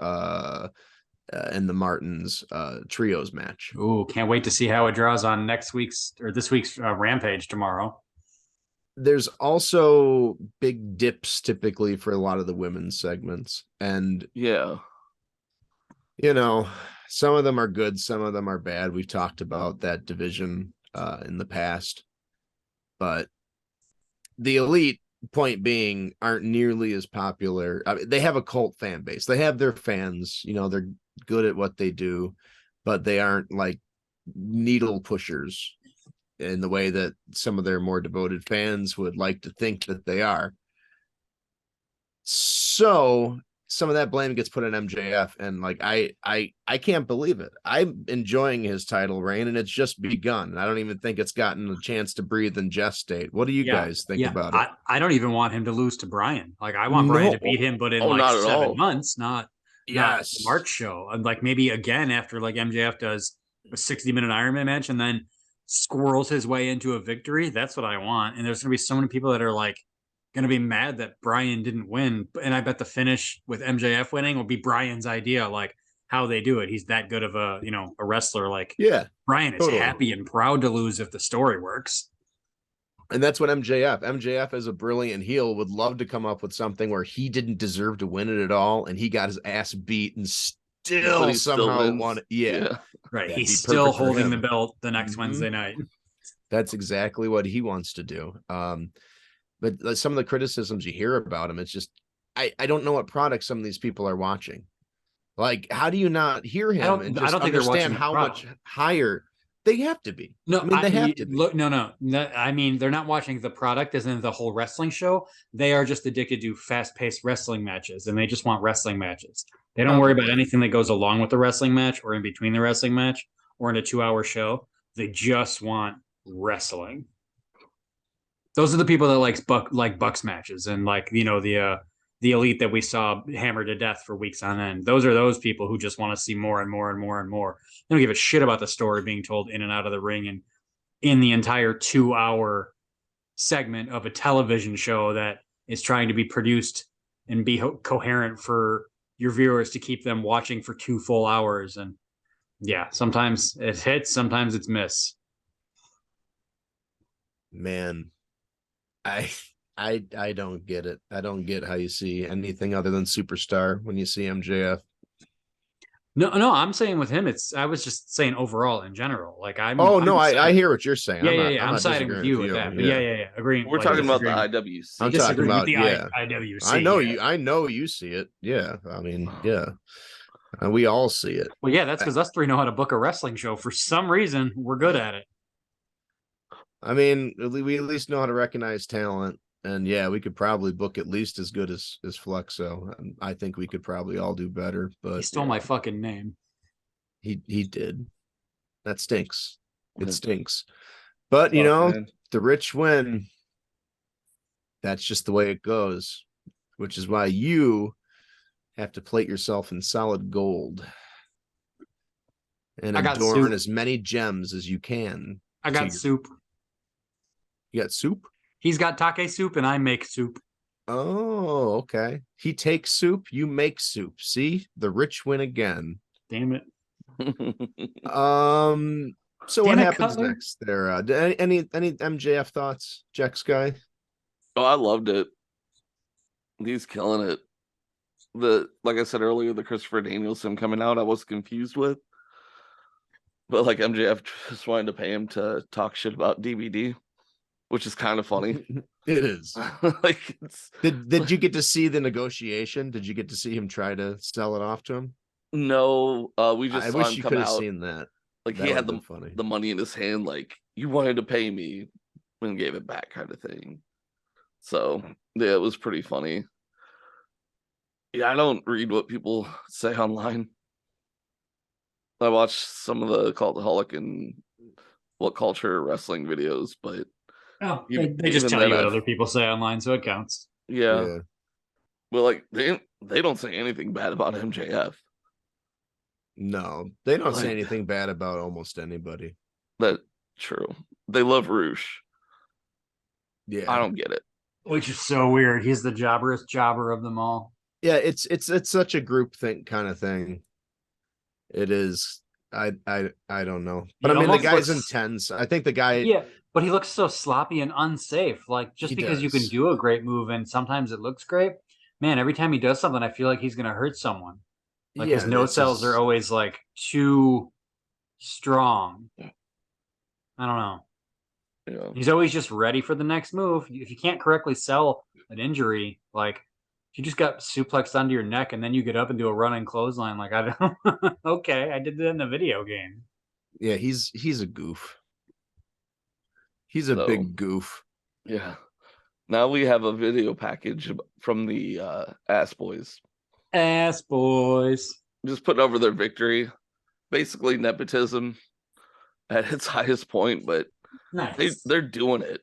and the Martins trios match. Ooh, can't wait to see how it draws on this week's Rampage tomorrow. There's also big dips typically for a lot of the women's segments. And yeah, some of them are good, some of them are bad. We've talked about that division in the past. But the Elite, point being, aren't nearly as popular. I mean, they have a cult fan base. They have their fans, they're good at what they do, but they aren't needle pushers in the way that some of their more devoted fans would like to think that they are. So some of that blame gets put on MJF, and I can't believe it. I'm enjoying his title reign, and it's just begun. I don't even think it's gotten a chance to breathe and gestate. What do you guys think about it? I don't even want him to lose to Bryan. I want Bryan to beat him, but in 7 months, not the March show. And maybe again after MJF does a 60-minute Iron Man match and then squirrels his way into a victory. That's what I want. And there's going to be so many people that are going to be mad that Bryan didn't win. And I bet the finish with MJF winning will be Bryan's idea, how they do it. He's that good of a wrestler. Bryan is happy and proud to lose if the story works. And that's what MJF as a brilliant heel would love to come up with something where he didn't deserve to win it at all, and he got his ass beat and still somehow won it. Yeah. Right. He's still holding the belt the next Wednesday night. That's exactly what he wants to do. But some of the criticisms you hear about him, it's just I don't know what product some of these people are watching. How do you not hear him and just understand how much higher They have to be. No, I mean, they have to be. Look, no. I mean, they're not watching the product as in the whole wrestling show. They are just addicted to fast-paced wrestling matches, and they just want wrestling matches. They don't worry about anything that goes along with the wrestling match or in between the wrestling match or in a 2-hour show. They just want wrestling. Those are the people that like Bucks matches and like, you know, the elite that we saw hammered to death for weeks on end. Those are those people who just want to see more and more and more and more. They don't give a shit about the story being told in and out of the ring and in the entire 2-hour segment of a television show that is trying to be produced and be coherent for your viewers to keep them watching for 2 full hours. And yeah, sometimes it hits, sometimes it's miss. Man, I don't get it. I don't get how you see anything other than superstar when you see MJF. No, I'm saying with him, I was just saying overall in general. Like I hear what you're saying. Yeah. I'm siding with you with that. But yeah. Agreeing. We're talking about the IWC. I'm talking about IWC. I know you see it. Yeah. I mean, yeah. We all see it. Well, yeah, that's because us three know how to book a wrestling show. For some reason, we're good at it. I mean, we at least know how to recognize talent. And yeah, we could probably book at least as good as Flexo. And I think we could probably all do better. But he stole my fucking name. He did. That stinks. It stinks. But you know, man, the rich win. That's just the way it goes. Which is why you have to plate yourself in solid gold and adorn as many gems as you can. I got soup. You got soup? He's got take soup and I make soup. Oh, okay. He takes soup, you make soup. See? The rich win again. Damn it. So what happens next there? Any MJF thoughts, Jack Sky? Oh, I loved it. He's killing it. Like I said earlier, the Christopher Danielson coming out, I was confused with. But like MJF just wanted to pay him to talk shit about DVD, which is kind of funny. It is. Like, did you get to see the negotiation? Did you get to see him try to sell it off to him? No, we just saw wish him you come could have out. seen that. Like that he had the money in his hand, like you wanted to pay me and gave it back, kind of thing. So yeah, it was pretty funny. Yeah, I don't read what people say online. I watch some of the Cultaholic and What Culture wrestling videos, but they just tell you what other people say online, so it counts. Yeah. Well, like they don't say anything bad about MJF. No, they don't say anything bad about almost anybody. That's true. They love Roosh. Yeah, I don't get it. Which is so weird. He's the jobberest jobber of them all. Yeah, it's such a group think kind of thing. It is. I don't know, but I mean the guy's intense. I think the guy. Yeah, but he looks so sloppy and unsafe. Like just because you can do a great move and sometimes it looks great, man. Every time he does something, I feel like he's gonna hurt someone. Like his no cells are always like too strong. I don't know. Yeah. He's always just ready for the next move. If you can't correctly sell an injury, like if you just got suplexed onto your neck and then you get up and do a running clothesline, like I don't. Okay, I did that in a video game. Yeah, he's a goof. He's a big goof. Yeah. Now we have a video package from the Ass Boys. Ass Boys. Just putting over their victory. Basically nepotism at its highest point, but nice. They're doing it.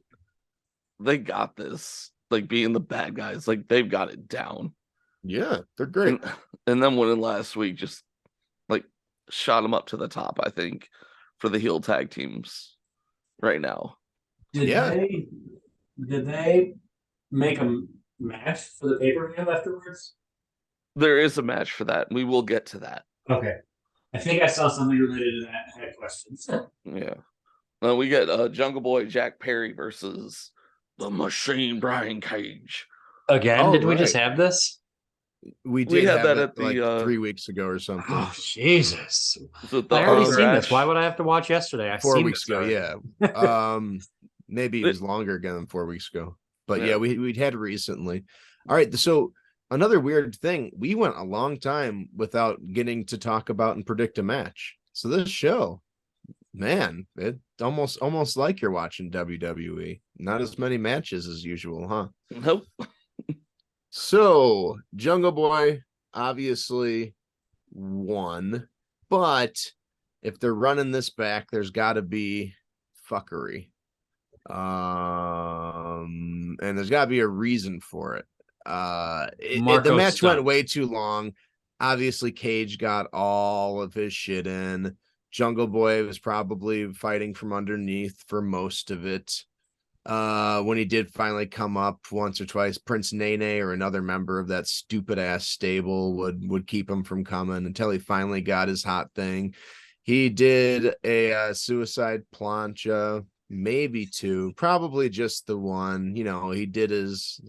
They got this. Like being the bad guys. Like they've got it down. Yeah, they're great. And then winning last week just like shot them up to the top, I think, for the heel tag teams right now. Did they make a match for the pay-per-view afterwards? There is a match for that. We will get to that. Okay. I think I saw something related to that. I had questions. Yeah. We get Jungle Boy Jack Perry versus the Machine Brian Cage. Again? Did we just have this? We did have have that it at the like 3 weeks ago or something. Oh, Jesus. So I already seen this. Why would I have to watch yesterday? 4 weeks ago, yeah. Maybe it was longer again than 4 weeks ago. But yeah, we'd had recently. All right, so another weird thing, we went a long time without getting to talk about and predict a match. So this show, Man, it almost like you're watching WWE. Not as many matches as usual, huh? Nope. So Jungle Boy obviously won, but if they're running this back, there's got to be fuckery. And there's got to be a reason for it. The match went way too long. Obviously, Cage got all of his shit in. Jungle Boy was probably fighting from underneath for most of it. When he did finally come up once or twice, Prince Nene or another member of that stupid ass stable would keep him from coming until he finally got his hot thing. He did a suicide plancha, maybe two, probably just the one. You know, he did his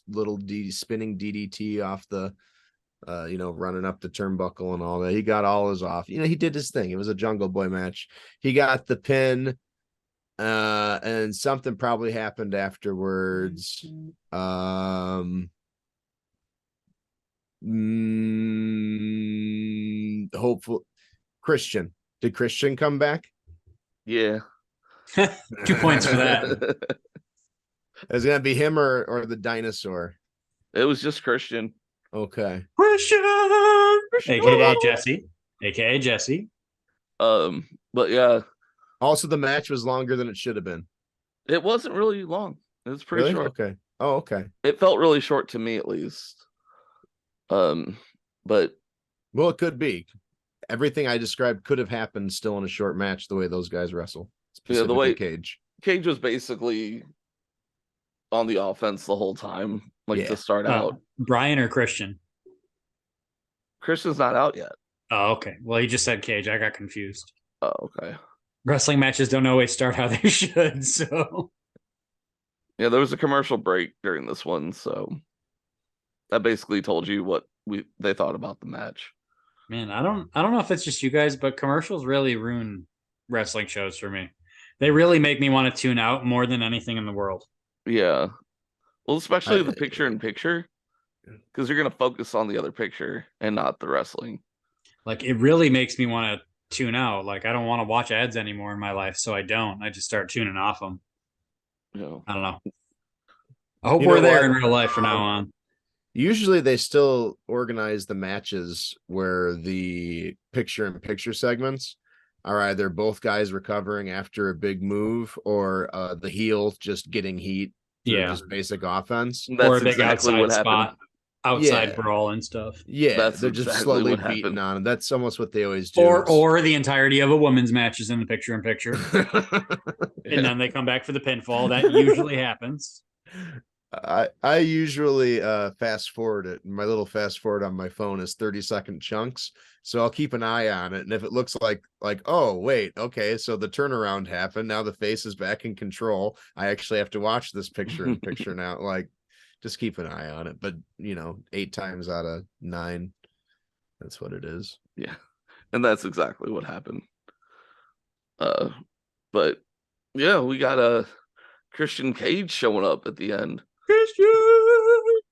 little spinning DDT off the running up the turnbuckle and all that. He got all his off. You know, he did his thing. It was a Jungle Boy match. He got the pin. And something probably happened afterwards. Hopeful. Christian. Did Christian come back? Yeah. 2 points for that. Is it gonna be him or the dinosaur? It was just Christian. Okay. Christian, AKA Jesse. AKA Jesse. But yeah. Also, the match was longer than it should have been. It wasn't really long. It was pretty short. Okay. Oh, okay. It felt really short to me, at least. But well, it could be. Everything I described could have happened still in a short match. The way those guys wrestle, yeah, the way Cage was basically on the offense the whole time, to start out. Brian or Christian? Christian's not out yet. Oh, okay. Well, he just said Cage. I got confused. Oh, okay. Wrestling matches don't always start how they should, so yeah, there was a commercial break during this one, so that basically told you what they thought about the match. Man, I don't know if it's just you guys, but commercials really ruin wrestling shows for me. They really make me want to tune out more than anything in the world. Yeah. Well, especially the picture-in-picture, because you're going to focus on the other picture and not the wrestling. Like, it really makes me want to tune out. Like, I don't want to watch ads anymore in my life, so I don't. I just start tuning off them. Yeah. I don't know. I hope we're there in real life from now on. Usually they still organize the matches where the picture-in-picture segments are either both guys recovering after a big move or the heel just getting heat through just basic offense. That's or a big exactly outside spot, outside brawl and stuff. Yeah, they're just exactly slowly beating on them. That's almost what they always do. Or the entirety of a woman's match is in the picture-in-picture. And then they come back for the pinfall. That usually happens. I usually fast forward it. My little fast forward on my phone is 30-second chunks, so I'll keep an eye on it. And if it looks like oh wait, okay, so the turnaround happened, now the face is back in control, I actually have to watch this picture-in-picture now. Like, just keep an eye on it. But 8 times out of 9, that's what it is. Yeah, and that's exactly what happened. But yeah, we got a Christian Cage showing up at the end. Christian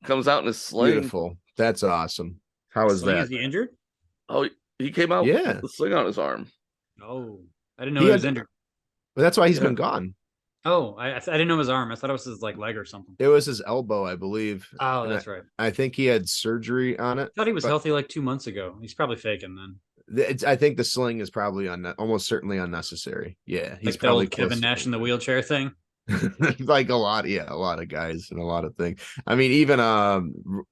comes out in his sling. Beautiful. That's awesome. How is that? Is he injured? Oh, he came out with the sling on his arm. Oh, I didn't know he was injured. But that's why he's been gone. Oh, I didn't know his arm. I thought it was his leg or something. It was his elbow, I believe. Oh, that's right. I think he had surgery on it. I thought he was healthy 2 months ago. He's probably faking then. I think the sling is probably almost certainly unnecessary. Yeah, he's probably Kevin Nash in the wheelchair thing. Like a lot of guys and a lot of things. I mean, even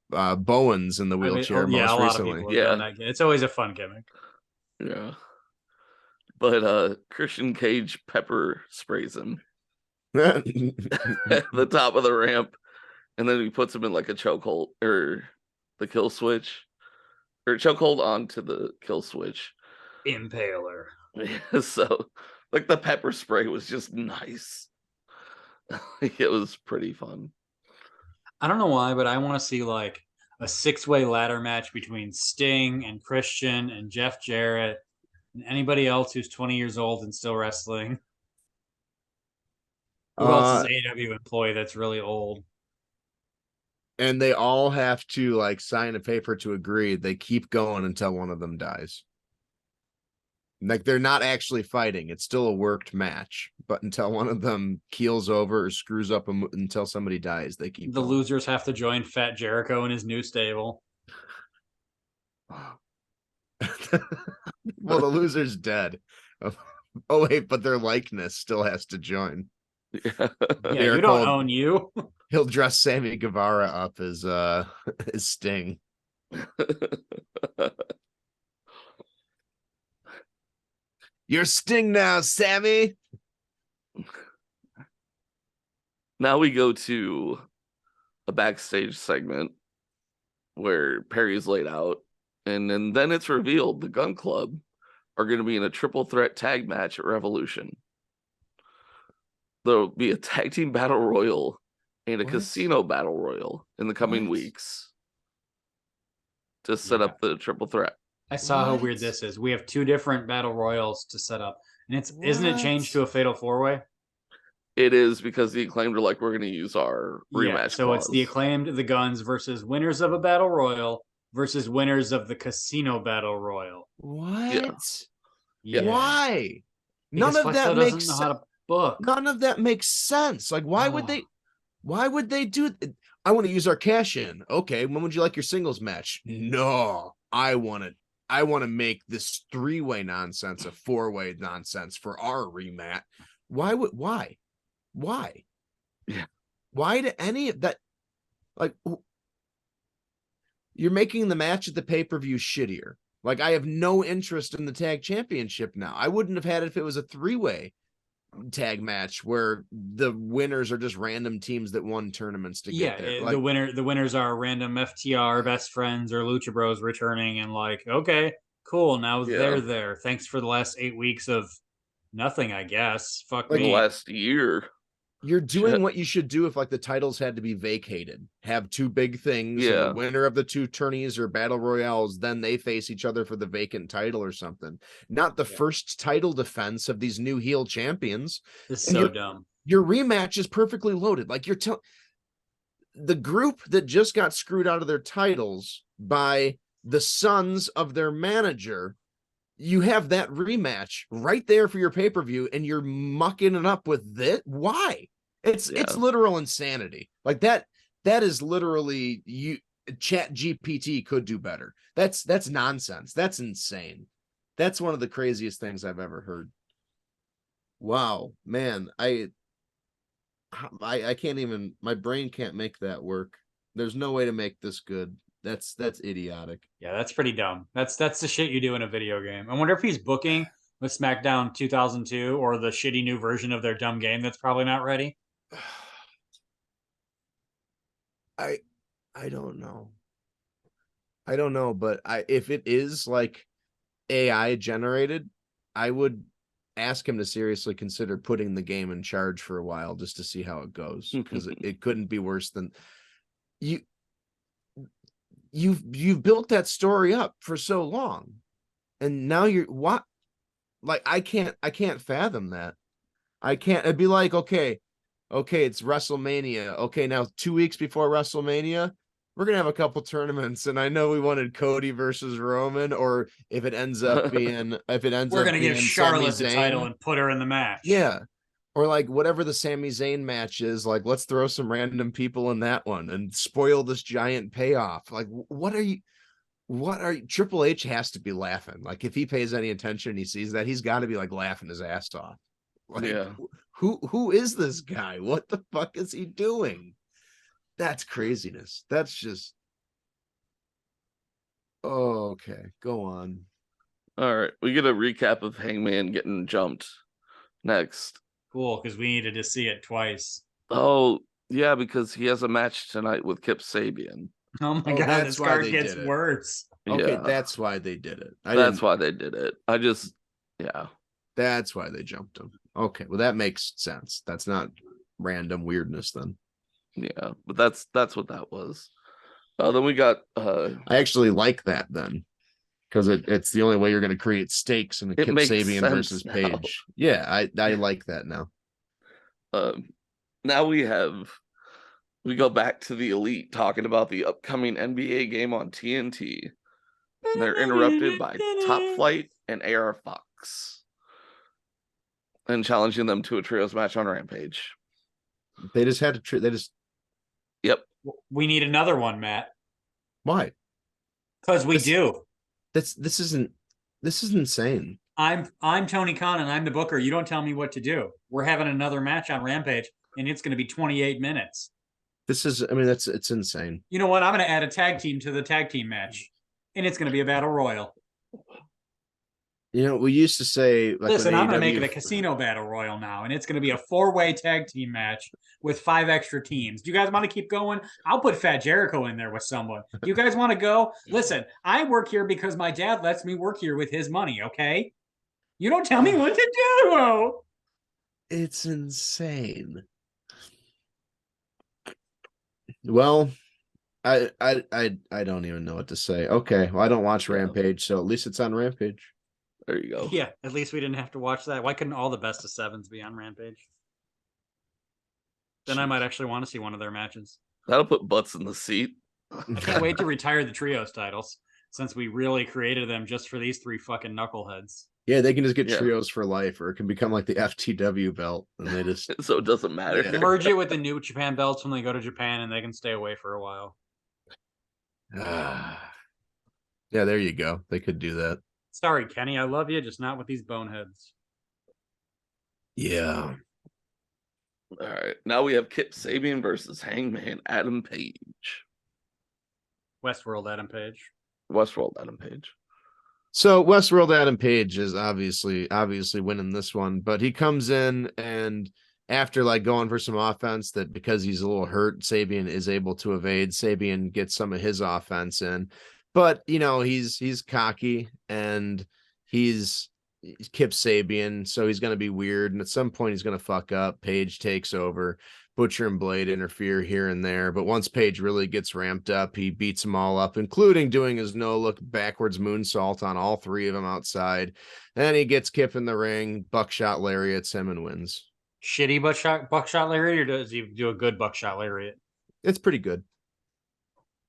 Bowens in the wheelchair most recently. It's always a fun gimmick. Yeah, but Christian Cage pepper sprays him at the top of the ramp, and then he puts him in like a chokehold or the kill switch, or chokehold onto the kill switch. Impaler. Yeah, so like the pepper spray was just nice. It was pretty fun. I don't know why, but I want to see like a 6-way ladder match between Sting and Christian and Jeff Jarrett and anybody else who's 20 years old and still wrestling. Who else is an AEW employee that's really old? And they all have to like sign a paper to agree they keep going until one of them dies. Like they're not actually fighting. It's still a worked match. But until one of them keels over or screws up until somebody dies, they keep The going. losers have to join Fat Jericho in his new stable. Well, the loser's dead. Oh wait, but their likeness still has to join. Yeah, They're you don't called- own you. He'll dress Sammy Guevara up as Sting. You're Sting now, Sammy. Now we go to a backstage segment where Perry's laid out, and then it's revealed the Gun Club are going to be in a triple threat tag match at Revolution. There'll be a tag team battle royal and a casino battle royal in the coming weeks to set up the triple threat. I saw how weird this is. We have 2 different battle royals to set up, and isn't it changed to a fatal 4-way? It is because the Acclaimed are like, we're going to use our rematch. So clause. It's the Acclaimed, the Guns versus winners of a battle royal versus winners of the casino battle royal. What? Yeah. Why? Because None of that makes sense. How to book. None of that makes sense. Like, why would they? Why would they do? I want to use our cash in. Okay, when would you like your singles match? No, I want to make this 3-way nonsense a 4-way nonsense for our rematch. Why? Yeah. Why do any of that? Like, you're making the match at the pay-per-view shittier. Like, I have no interest in the tag championship now. I wouldn't have had it if it was a 3-way tag match where the winners are just random teams that won tournaments to get there. Like, the winners are random FTR best friends or Lucha Bros returning, and like, okay, cool, now they're there. Thanks for the last 8 weeks of nothing, I guess. Fuck like me. The last year. You're doing what you should do if like the titles had to be vacated. Have 2 big things. And the winner of the 2 tourneys or battle royales, then they face each other for the vacant title or something. Not the first title defense of these new heel champions. This is so dumb. Your rematch is perfectly loaded. Like the group that just got screwed out of their titles by the sons of their manager. You have that rematch right there for your pay-per-view, and you're mucking it up with this. Why? It's literal insanity. Like that is literally Chat GPT could do better. That's nonsense. That's insane. That's one of the craziest things I've ever heard. Wow, man, I can't even, my brain can't make that work. There's no way to make this good. That's idiotic. Yeah, that's pretty dumb. That's the shit you do in a video game. I wonder if he's booking with SmackDown 2002 or the shitty new version of their dumb game that's probably not ready. I don't know. I don't know, but if it is like AI generated, I would ask him to seriously consider putting the game in charge for a while just to see how it goes, because it couldn't be worse than you've built that story up for so long, and now you're what? Like, I can't fathom that. I can't. It'd be like, okay, it's WrestleMania. Okay, now 2 weeks before WrestleMania, we're gonna have a couple tournaments, and I know we wanted Cody versus Roman, or if it ends up being, we're gonna give Charlotte the title and put her in the match. Yeah. Or like whatever the Sami Zayn match is, like let's throw some random people in that one and spoil this giant payoff. Like, what are you Triple H has to be laughing. Like, if he pays any attention and he sees that, he's got to be like laughing his ass off. Like, who is this guy? What the fuck is he doing? That's craziness. That's just, okay, go on. All right, we get a recap of Hangman getting jumped next. Cool, because we needed to see it twice. Oh, yeah, because he has a match tonight with Kip Sabian. Oh my god, this card gets worse. Okay, that's why they did it. That's why they did it. That's why they jumped him. Okay, well, that makes sense. That's not random weirdness then. Yeah, but that's what that was. Then we got I actually like that then, because it's the only way you're going to create stakes in the Kip Sabian versus Page. Yeah, I like that now. Now we go back to the Elite talking about the upcoming NBA game on TNT. They're interrupted by Top Flight and AR Fox. Bucks and challenging them to a trios match on Rampage. They just had to. They just. Yep. We need another one, Matt. Why? Because we do. This isn't. This is insane. I'm Tony Khan and I'm the booker. You don't tell me what to do. We're having another match on Rampage, and it's going to be 28 minutes. This is. I mean, it's insane. You know what? I'm going to add a tag team to the tag team match, and it's going to be a battle royal. You know, we used to say. Like, listen, I'm going to make it a casino battle royal now, and it's going to be a 4-way tag team match with 5 extra teams. Do you guys want to keep going? I'll put Fat Jericho in there with someone. Do you guys want to go? Listen, I work here because my dad lets me work here with his money, okay? You don't tell me what to do. It's insane. Well, I don't even know what to say. Okay, well, I don't watch Rampage, so at least it's on Rampage. There you go. Yeah, at least we didn't have to watch that. Why couldn't all the best of 7s be on Rampage? Then I might actually want to see one of their matches. That'll put butts in the seat. I can't wait to retire the trios titles since we really created them just for these 3 fucking knuckleheads. Yeah, they can just get trios for life, or it can become like the FTW belt, and they just so it doesn't matter. Yeah. Merge it with the New Japan belts when they go to Japan, and they can stay away for a while. yeah, there you go. They could do that. Sorry, Kenny, I love you, just not with these boneheads. Yeah. All right, now we have Kip Sabian versus Hangman Adam Page. Westworld Adam Page. Westworld Adam Page. So Westworld Adam Page is obviously winning this one, but he comes in and after like going for some offense that because he's a little hurt, Sabian is able to evade. Sabian gets some of his offense in, but you know, he's cocky and he's Kip Sabian, so he's going to be weird. And at some point he's going to fuck up. Page takes over. Butcher and Blade interfere here and there, but once Page really gets ramped up, he beats them all up, including doing his no-look backwards moonsault on all 3 of them outside. Then he gets Kip in the ring, buckshot lariats him and wins. Shitty buckshot lariat, or does he do a good buckshot lariat? It's pretty good.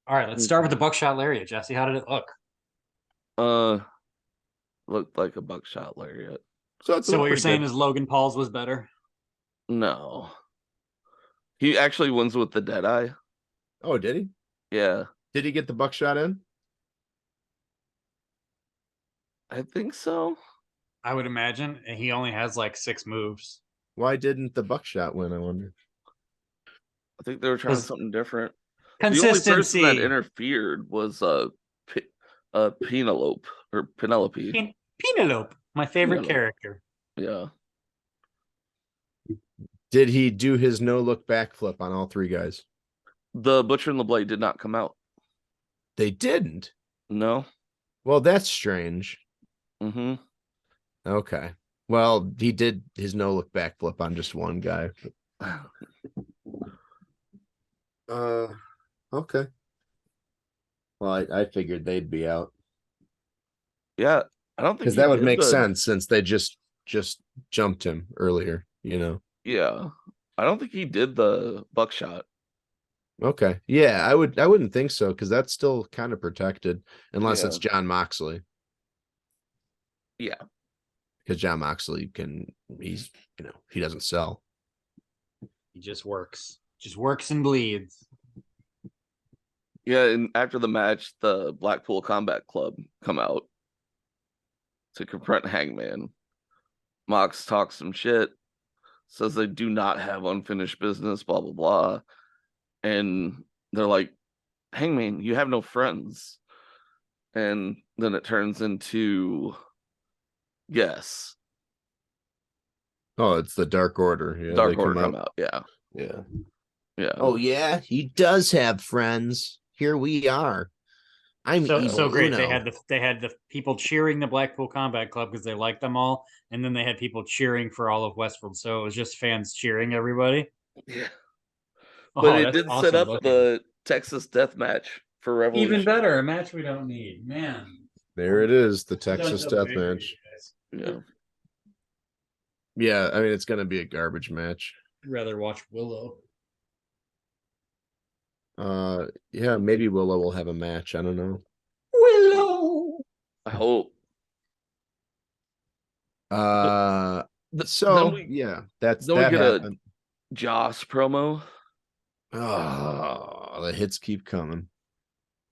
All right, let's start with the buckshot lariat, Jesse. How did it look? Looked like a buckshot lariat. So what you're saying is Logan Paul's was better? No. He actually wins with the Deadeye. Oh, did he? Yeah. Did he get the buckshot in? I think so. I would imagine. And he only has like 6 moves. Why didn't the buckshot win, I wonder? I think they were trying something different. Consistency. The only person that interfered was Penelope. Penelope, my favorite character. Yeah. Did he do his no-look backflip on all 3 guys? The Butcher and the Blade did not come out. They didn't? No. Well, that's strange. Mm-hmm. Okay. Well, he did his no-look backflip on just one guy. Okay. Well, I figured they'd be out. Yeah, I don't think because that would make sense since they just jumped him earlier. You know. Yeah, I don't think he did the buckshot. Okay. Yeah, I wouldn't think so because that's still kind of protected unless it's John Moxley. Yeah. Because John Moxley he doesn't sell. He just works and bleeds. Yeah, and after the match, the Blackpool Combat Club come out to confront Hangman. Mox talks some shit, says they do not have unfinished business, blah, blah, blah. And they're like, Hangman, you have no friends. And then it turns into Yes. Oh, it's the Dark Order. Yeah, Dark Order come out. Yeah. Yeah. Yeah. Oh, yeah. He does have friends. Here we are. I'm so great. Uno. They had the people cheering the Blackpool Combat Club because they liked them all, and then they had people cheering for all of Westworld. So it was just fans cheering everybody. Yeah. But it did awesome set up looking. the Texas Death Match for Revolution. Even better, a match we don't need, man. There it is, the Texas Death Match. Yeah. Yeah, I mean it's gonna be a garbage match. I'd rather watch Willow. Yeah, maybe Willow will have a match. I don't know. Willow. I hope. Uh, Then so we yeah, then we that get a happened. Joss promo. Oh, the hits keep coming.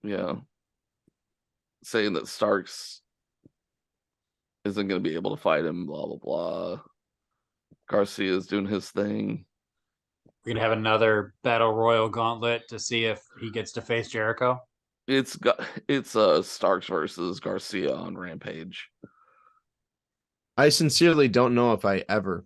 Yeah. Saying that Starks isn't going to be able to fight him, blah, blah, blah. Garcia is doing his thing. We're gonna have another battle royal gauntlet to see if he gets to face Jericho. It's Starks versus Garcia on Rampage. I sincerely don't know if I ever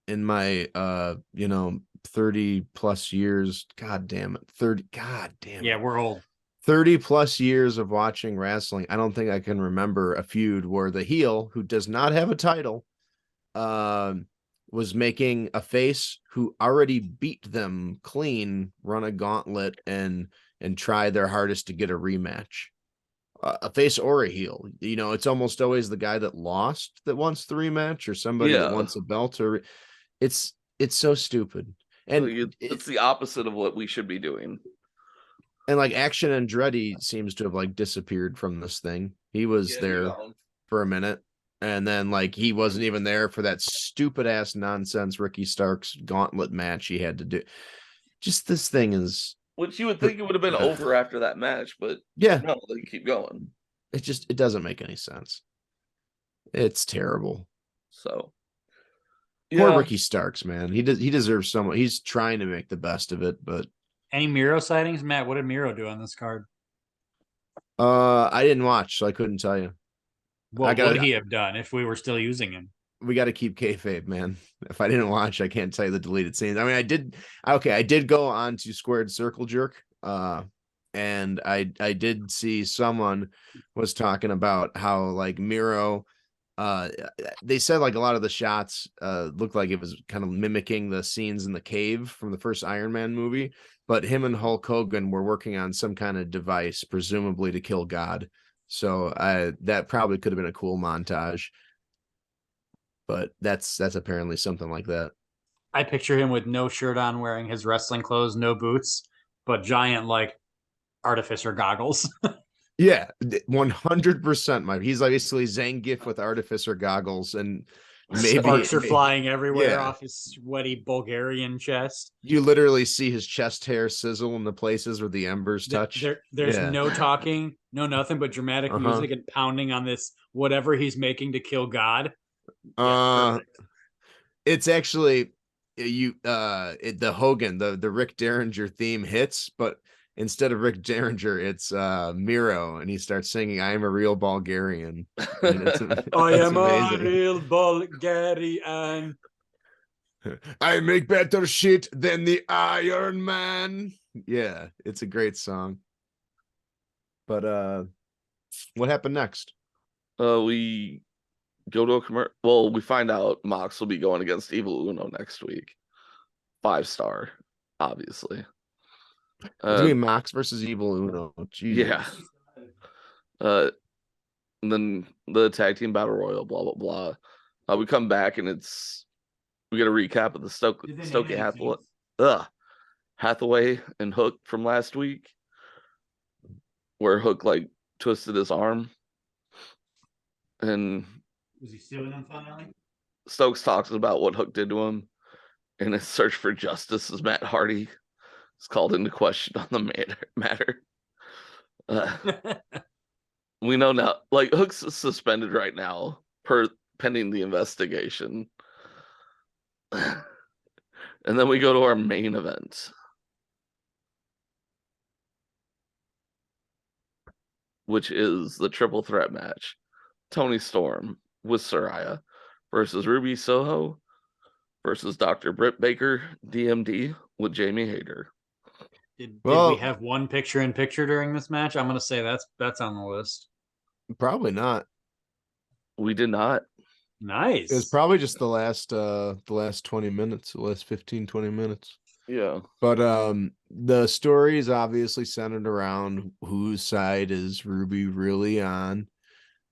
in my 30 plus years, god damn it, 30, god damn Yeah, it. we're old. 30 plus years of watching wrestling, I don't think I can remember a feud where the heel who does not have a title was making a face who already beat them clean run a gauntlet and try their hardest to get a rematch. A face or a heel, it's almost always the guy that lost that wants the rematch, or somebody that Yeah. wants a belt, or it's so stupid. And It's the opposite of what we should be doing. and like Action Andretti seems to have like disappeared from this thing. He was there for a minute, and then like he wasn't even there for that stupid ass nonsense Ricky Starks gauntlet match he had to do. Just this thing is, which you would think it would have been over after that match, but yeah, no, they keep going. it doesn't make any sense. It's terrible. So Poor Ricky Starks, man. He deserves someone. He's trying to make the best of it, but Any Miro sightings, Matt? What did Miro do on this card? I didn't watch, so I couldn't tell you. What would he have done if we were still using him? We got to keep kayfabe, man. If I didn't watch, I can't tell you the deleted scenes. I mean, I did go on to Squared Circle Jerk, and I did see someone was talking about how like Miro, they said like a lot of the shots looked like it was kind of mimicking the scenes in the cave from the first Iron Man movie, but him and Hulk Hogan were working on some kind of device, presumably to kill God. So that probably could have been a cool montage. But that's apparently something like that. I picture him with no shirt on, wearing his wrestling clothes, no boots, but giant like artificer goggles. Yeah, 100%, Mike. He's like basically Zangief with artificer goggles, and Sparks are flying everywhere yeah. off his sweaty Bulgarian chest. You literally see his chest hair sizzle in the places where the embers touch. There's no talking, no nothing but dramatic music and pounding on this whatever he's making to kill God. It's actually the Hogan, the Rick Derringer theme hits, but instead of Rick Derringer, it's Miro, and he starts singing "I am a real Bulgarian." I am a real Bulgarian. I make better shit than the Iron Man. Yeah, it's a great song. But what happened next? We go to a commercial. Well, we find out Mox will be going against Evil Uno next week. 5-star, obviously. It's gonna be Mox versus Evil Uno. Jesus. Yeah. And then the tag team battle royal, blah blah blah. We come back and we get a recap of the Stokely Hathaway and Hook from last week, where Hook like twisted his arm, and was he stealing them finally? Stokes talks about what Hook did to him, and his search for justice as Matt Hardy is called into question on the matter. We know now, like Hook's suspended right now pending the investigation. And then we go to our main event, which is the triple threat match. Tony Storm with Soraya versus Ruby Soho versus Dr. Britt Baker, DMD, with Jamie Hayter. Did we have one picture-in-picture during this match? I'm gonna say that's on the list. Probably not. We did not. Nice. It was probably just the last 20 minutes, the last 15-20 minutes. Yeah. But the story is obviously centered around whose side is Ruby really on.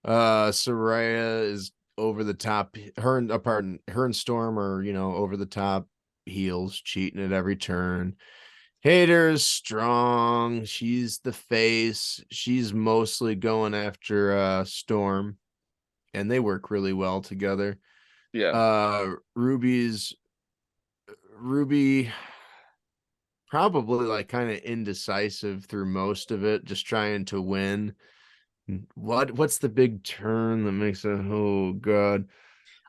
Soraya is over the top. Her and Storm are, over the top heels, cheating at every turn. Hayter's strong. She's the face. She's mostly going after Storm. and they work really well together. Yeah. Ruby probably like kind of indecisive through most of it, just trying to win. What's the big turn that makes it? Oh god.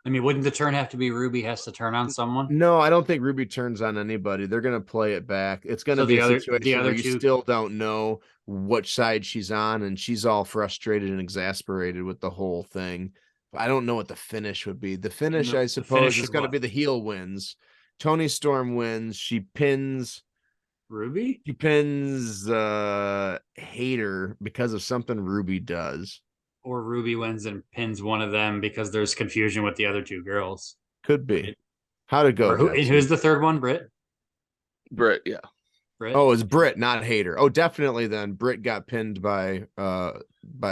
I mean, wouldn't the turn have to be Ruby has to turn on someone? No, I don't think Ruby turns on anybody. They're gonna play it back. It's gonna So be the a other situation where you two, still don't know which side she's on, and she's all frustrated and exasperated with the whole thing. I don't know what the finish would be. The finish, I the suppose, finish is should gonna what? be the heel wins. Tony Storm wins. She pins Ruby? Hater because of something Ruby does. Or Ruby wins and pins one of them because there's confusion with the other two girls. Could be. Right? How'd it go, Or who? Jetson? Who's the third one? Britt. Britt, yeah. Britt. Oh, it's Britt, not Hater. Oh, definitely then. Britt got pinned by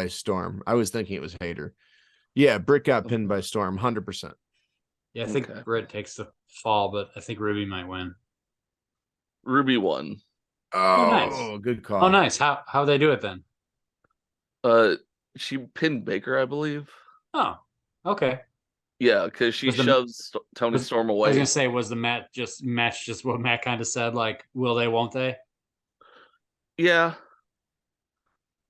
Storm. I was thinking it was Hater. Yeah, Britt got pinned by Storm, 100%. Yeah, I think Britt takes the fall, but I think Ruby might win. Ruby won. Oh, nice. Good call. Oh, nice. How they do it then? She pinned Baker, I believe. Oh, okay. Yeah, because she shoves Tony Storm away. I was gonna say, was the match just what Matt kind of said, like, will they, won't they? Yeah.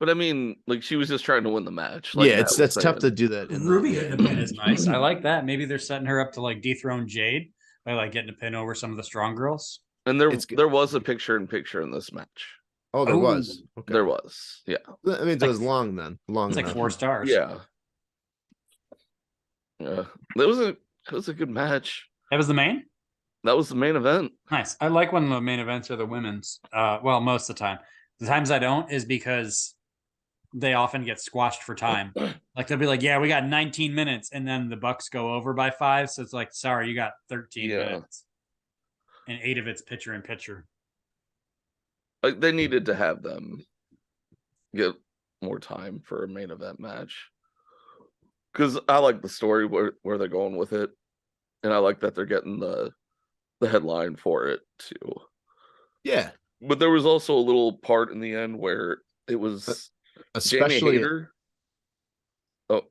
But I mean, like, she was just trying to win the match. Like, yeah, that's tough to do that. Ruby hitting a pin is nice. I like that. Maybe they're setting her up to like dethrone Jade by like getting a pin over some of the strong girls. And there was a picture-in-picture in this match. Oh, there was. Okay. There was. Yeah. That means it was long then. Long enough. Like 4 stars. Yeah. Yeah. It was a good match. That was the main? That was the main event. Nice. I like when the main events are the women's. Well, most of the time. The times I don't is because they often get squashed for time. Like they'll be like, yeah, we got 19 minutes, and then the Bucks go over by 5. So it's like, sorry, you got 13 minutes. And 8 of it's picture in picture. Like they needed to have them get more time for a main event match. Because I like the story where they're going with it. And I like that they're getting the headline for it too. Yeah. But there was also a little part in the end where it was especially Hater. Oh,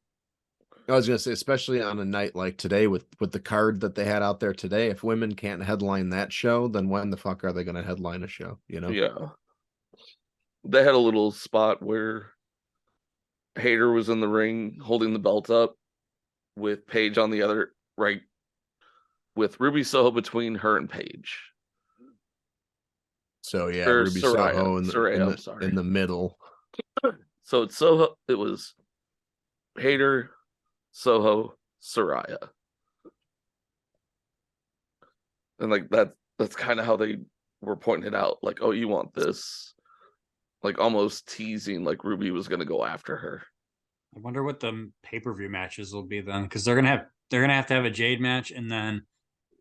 I was gonna say, especially on a night like today with the card that they had out there today, if women can't headline that show, then when the fuck are they gonna headline a show? You know? Yeah. They had a little spot where Hater was in the ring holding the belt up with Paige on the other right, with Ruby Soho between her and Paige. So yeah, Ruby Soho in the middle. So it's Soho. It was Hater, Soho, Saraya, and like that's kind of how they were pointing it out. Like, oh, you want this? Like almost teasing like Ruby was going to go after her. I wonder what the pay-per-view matches will be then, because they're gonna have to have a Jade match, and then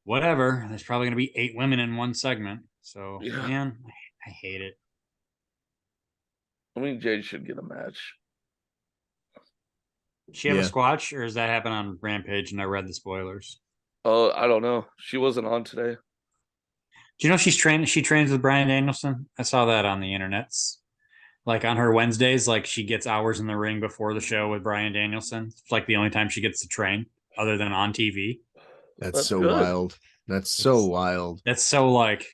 whatever. There's probably gonna be 8 women in one segment. So yeah. Man, I hate it. I mean, Jade should get a match. She have a squash, or does that happen on Rampage? And I read the spoilers. Oh, I don't know. She wasn't on today. Do you know she trains with Bryan Danielson? I saw that on the internets. Like on her Wednesdays, like she gets hours in the ring before the show with Bryan Danielson. It's like the only time she gets to train other than on TV. That's so good. Wild. That's so wild. That's so like,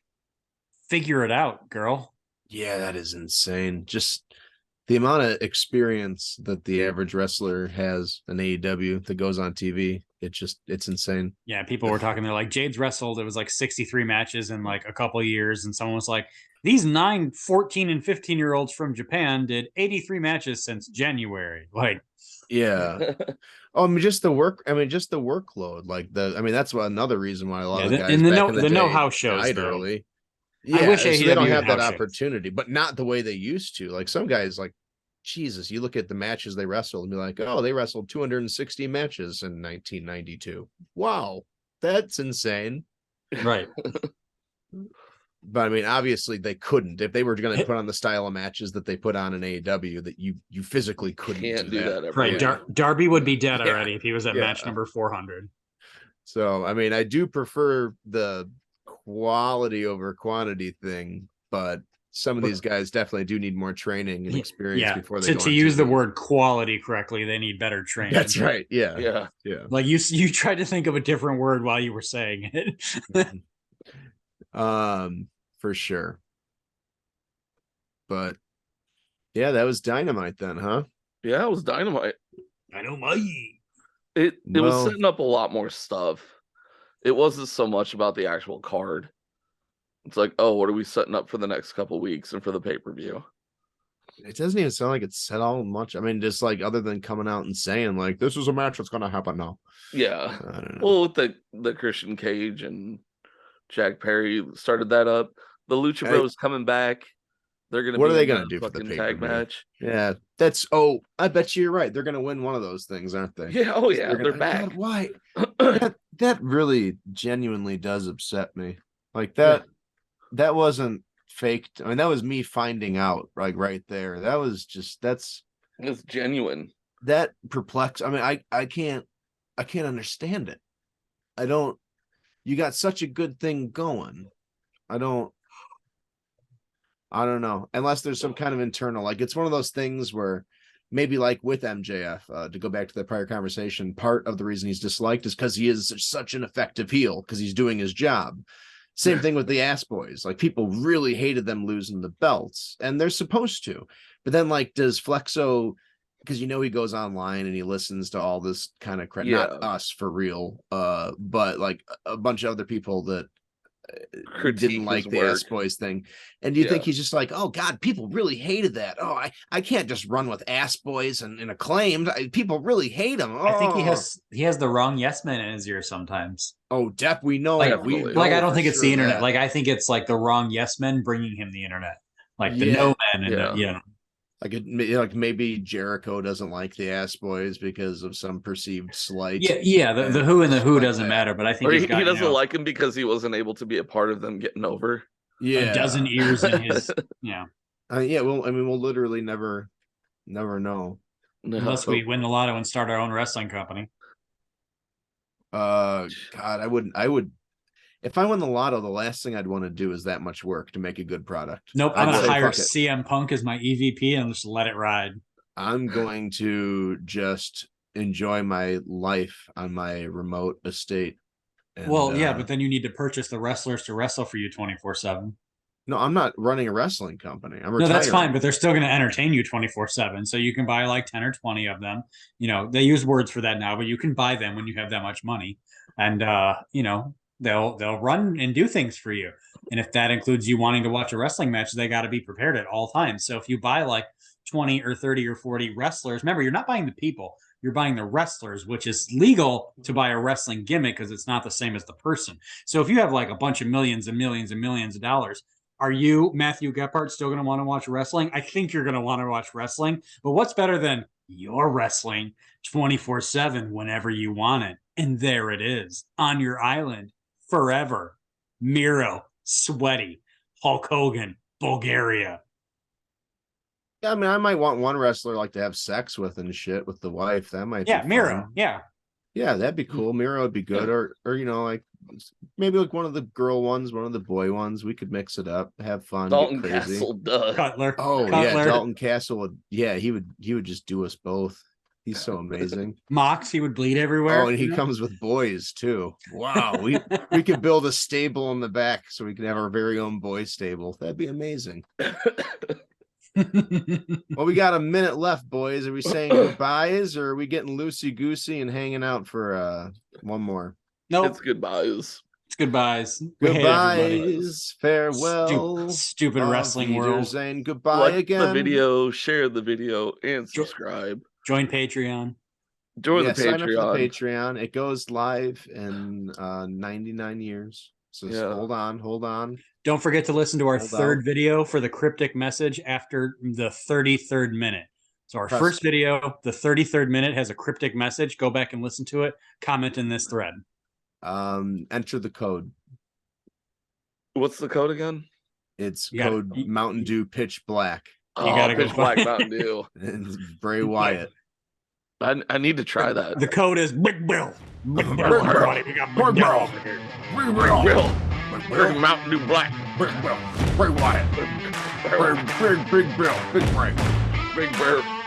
figure it out, girl. Yeah, that is insane. Just the amount of experience that the average wrestler has in AEW that goes on TV, it's insane. Yeah, people were talking, they're like, Jade's wrestled, it was like 63 matches in like a couple years, and someone was like, these 9, 14, and 15-year-olds from Japan did 83 matches since January. Like, yeah. Oh, I mean, just the workload. Like that's another reason why a lot of guys in the back in the day know-how shows died early. Yeah, I wish so they don't have that opportunity, but not the way they used to. Like some guys, like Jesus, you look at the matches they wrestled and be like, oh, they wrestled 260 matches in 1992. Wow, that's insane. Right. But I mean, obviously they couldn't. If they were going to put on the style of matches that they put on in AEW, that you physically couldn't do that. Right. Darby would be dead already if he was at match number 400. So, I mean, I do prefer the quality over quantity thing, but some of these guys definitely do need more training and experience before they go to on use TV. the word quality correctly, they need better training. That's right. Yeah. Yeah. Like you tried to think of a different word while you were saying it. For sure. But yeah, that was Dynamite then, huh? Yeah, it was Dynamite. Dynamite. It was Well- setting up a lot more stuff. It wasn't so much about the actual card. It's like, oh, what are we setting up for the next couple weeks and for the pay-per-view? It doesn't even sound like it's said all much. I mean, just like other than coming out and saying like this is a match that's gonna happen now. Yeah. I don't know. Well, with the Christian Cage and Jack Perry started that up. The Lucha Bros coming back. They're gonna. What be are they in gonna that do for the fucking pay-per-view? tag match? Yeah, I bet you're right. They're gonna win one of those things, aren't they? Yeah. Oh yeah. They're back. God, why? that really genuinely does upset me. Like Yeah. that wasn't faked. I mean, that was me finding out like right there. That was just It's genuine. that perplex. I mean, I can't understand it. I don't. You got such a good thing going. I don't know. Unless there's some kind of internal, like it's one of those things where maybe like with MJF, to go back to the prior conversation, part of the reason he's disliked is because he is such an effective heel because he's doing his job. Same thing with the Ass Boys. Like people really hated them losing the belts, and they're supposed to. But then, like, does Flexo? Because he goes online and he listens to all this kind of crap. Yeah. Not us for real, but like a bunch of other people that Critique didn't like his the work. Ass Boys thing. And do you think he's just like, oh God, people really hated that. Oh, I can't just run with Ass Boys and Acclaimed. People really hate them. Oh. I think he has the wrong yes man in his ear sometimes. Oh, Depp, we know. Like, we Definitely. know like I don't for think it's sure the internet. that. Like I think it's like the wrong yes men bringing him the internet. Like the Yeah. no man and Yeah. Like maybe Jericho doesn't like the Ass Boys because of some perceived slight. Yeah. The who and the who like doesn't that. matter, but I think Or he's he got doesn't like him because he wasn't able to be a part of them getting over. Yeah, a dozen ears in his yeah. Well, I mean, we'll literally never know. No. unless we win the lotto and start our own wrestling company. God, I would. If I won the lotto, the last thing I'd want to do is that much work to make a good product. Nope, I'm I'd gonna say, hire fuck it. CM Punk as my EVP and just let it ride. I'm going to just enjoy my life on my remote estate. And, Well, yeah, but then you need to purchase the wrestlers to wrestle for you 24/7. no, I'm not running a wrestling company. I'm No, retiring. that's fine, but they're still going to entertain you 24/7. So you can buy like 10 or 20 of them. They use words for that now, but you can buy them when you have that much money, and they'll run and do things for you. And if that includes you wanting to watch a wrestling match, they got to be prepared at all times. So if you buy like 20 or 30 or 40 wrestlers, remember, you're not buying the people, you're buying the wrestlers, which is legal to buy a wrestling gimmick because it's not the same as the person. So if you have like a bunch of millions and millions and millions of dollars, are you, Matthew Gephardt, still going to want to watch wrestling? I think you're going to want to watch wrestling. But what's better than your wrestling 24/7 whenever you want it? And there it is on your island forever. Miro, Sweaty, Hulk Hogan, Bulgaria. Yeah, I mean, I might want one wrestler like to have sex with and shit with the wife. That might Yeah, be Miro. fun. Yeah. That'd be cool. Miro would be good, or like maybe like one of the girl ones, one of the boy ones. We could mix it up, have fun, Dalton get crazy. Castle, duh. Cutler. Oh Cutler. yeah, Dalton Castle would. Yeah, he would just do us both. He's so amazing. Mox, he would bleed everywhere. Oh, and he comes with boys too. Wow, we could build a stable in the back so we can have our very own boy stable. That'd be amazing. Well, we got a minute left, boys. Are we saying goodbyes or are we getting loosey goosey and hanging out for one more? Nope. It's goodbyes. It's goodbyes. We hate everybody. Goodbyes, farewell. Stupid wrestling world. And goodbye Like again. the video, share the video, and subscribe. Join Patreon. Join the Sign up for the Patreon. Patreon. It goes live in 99 years. So hold on. Don't forget to listen to our Hold third out. video for the cryptic message after the 33rd minute. So our first video, the 33rd minute, has a cryptic message. Go back and listen to it. Comment in this thread. Enter the code. What's the code again? It's You gotta- code Mountain Dew Pitch Black. You gotta go Pitch Black Mountain Dew. And it's Bray Wyatt. I need to try that. The code is Big Bill. Big Bill, everybody. We got Big Bill over here. Real. Big Mountain Dew Black. Big Bill. Bray Wyatt. Big Bill. Big Bray. Big Bear.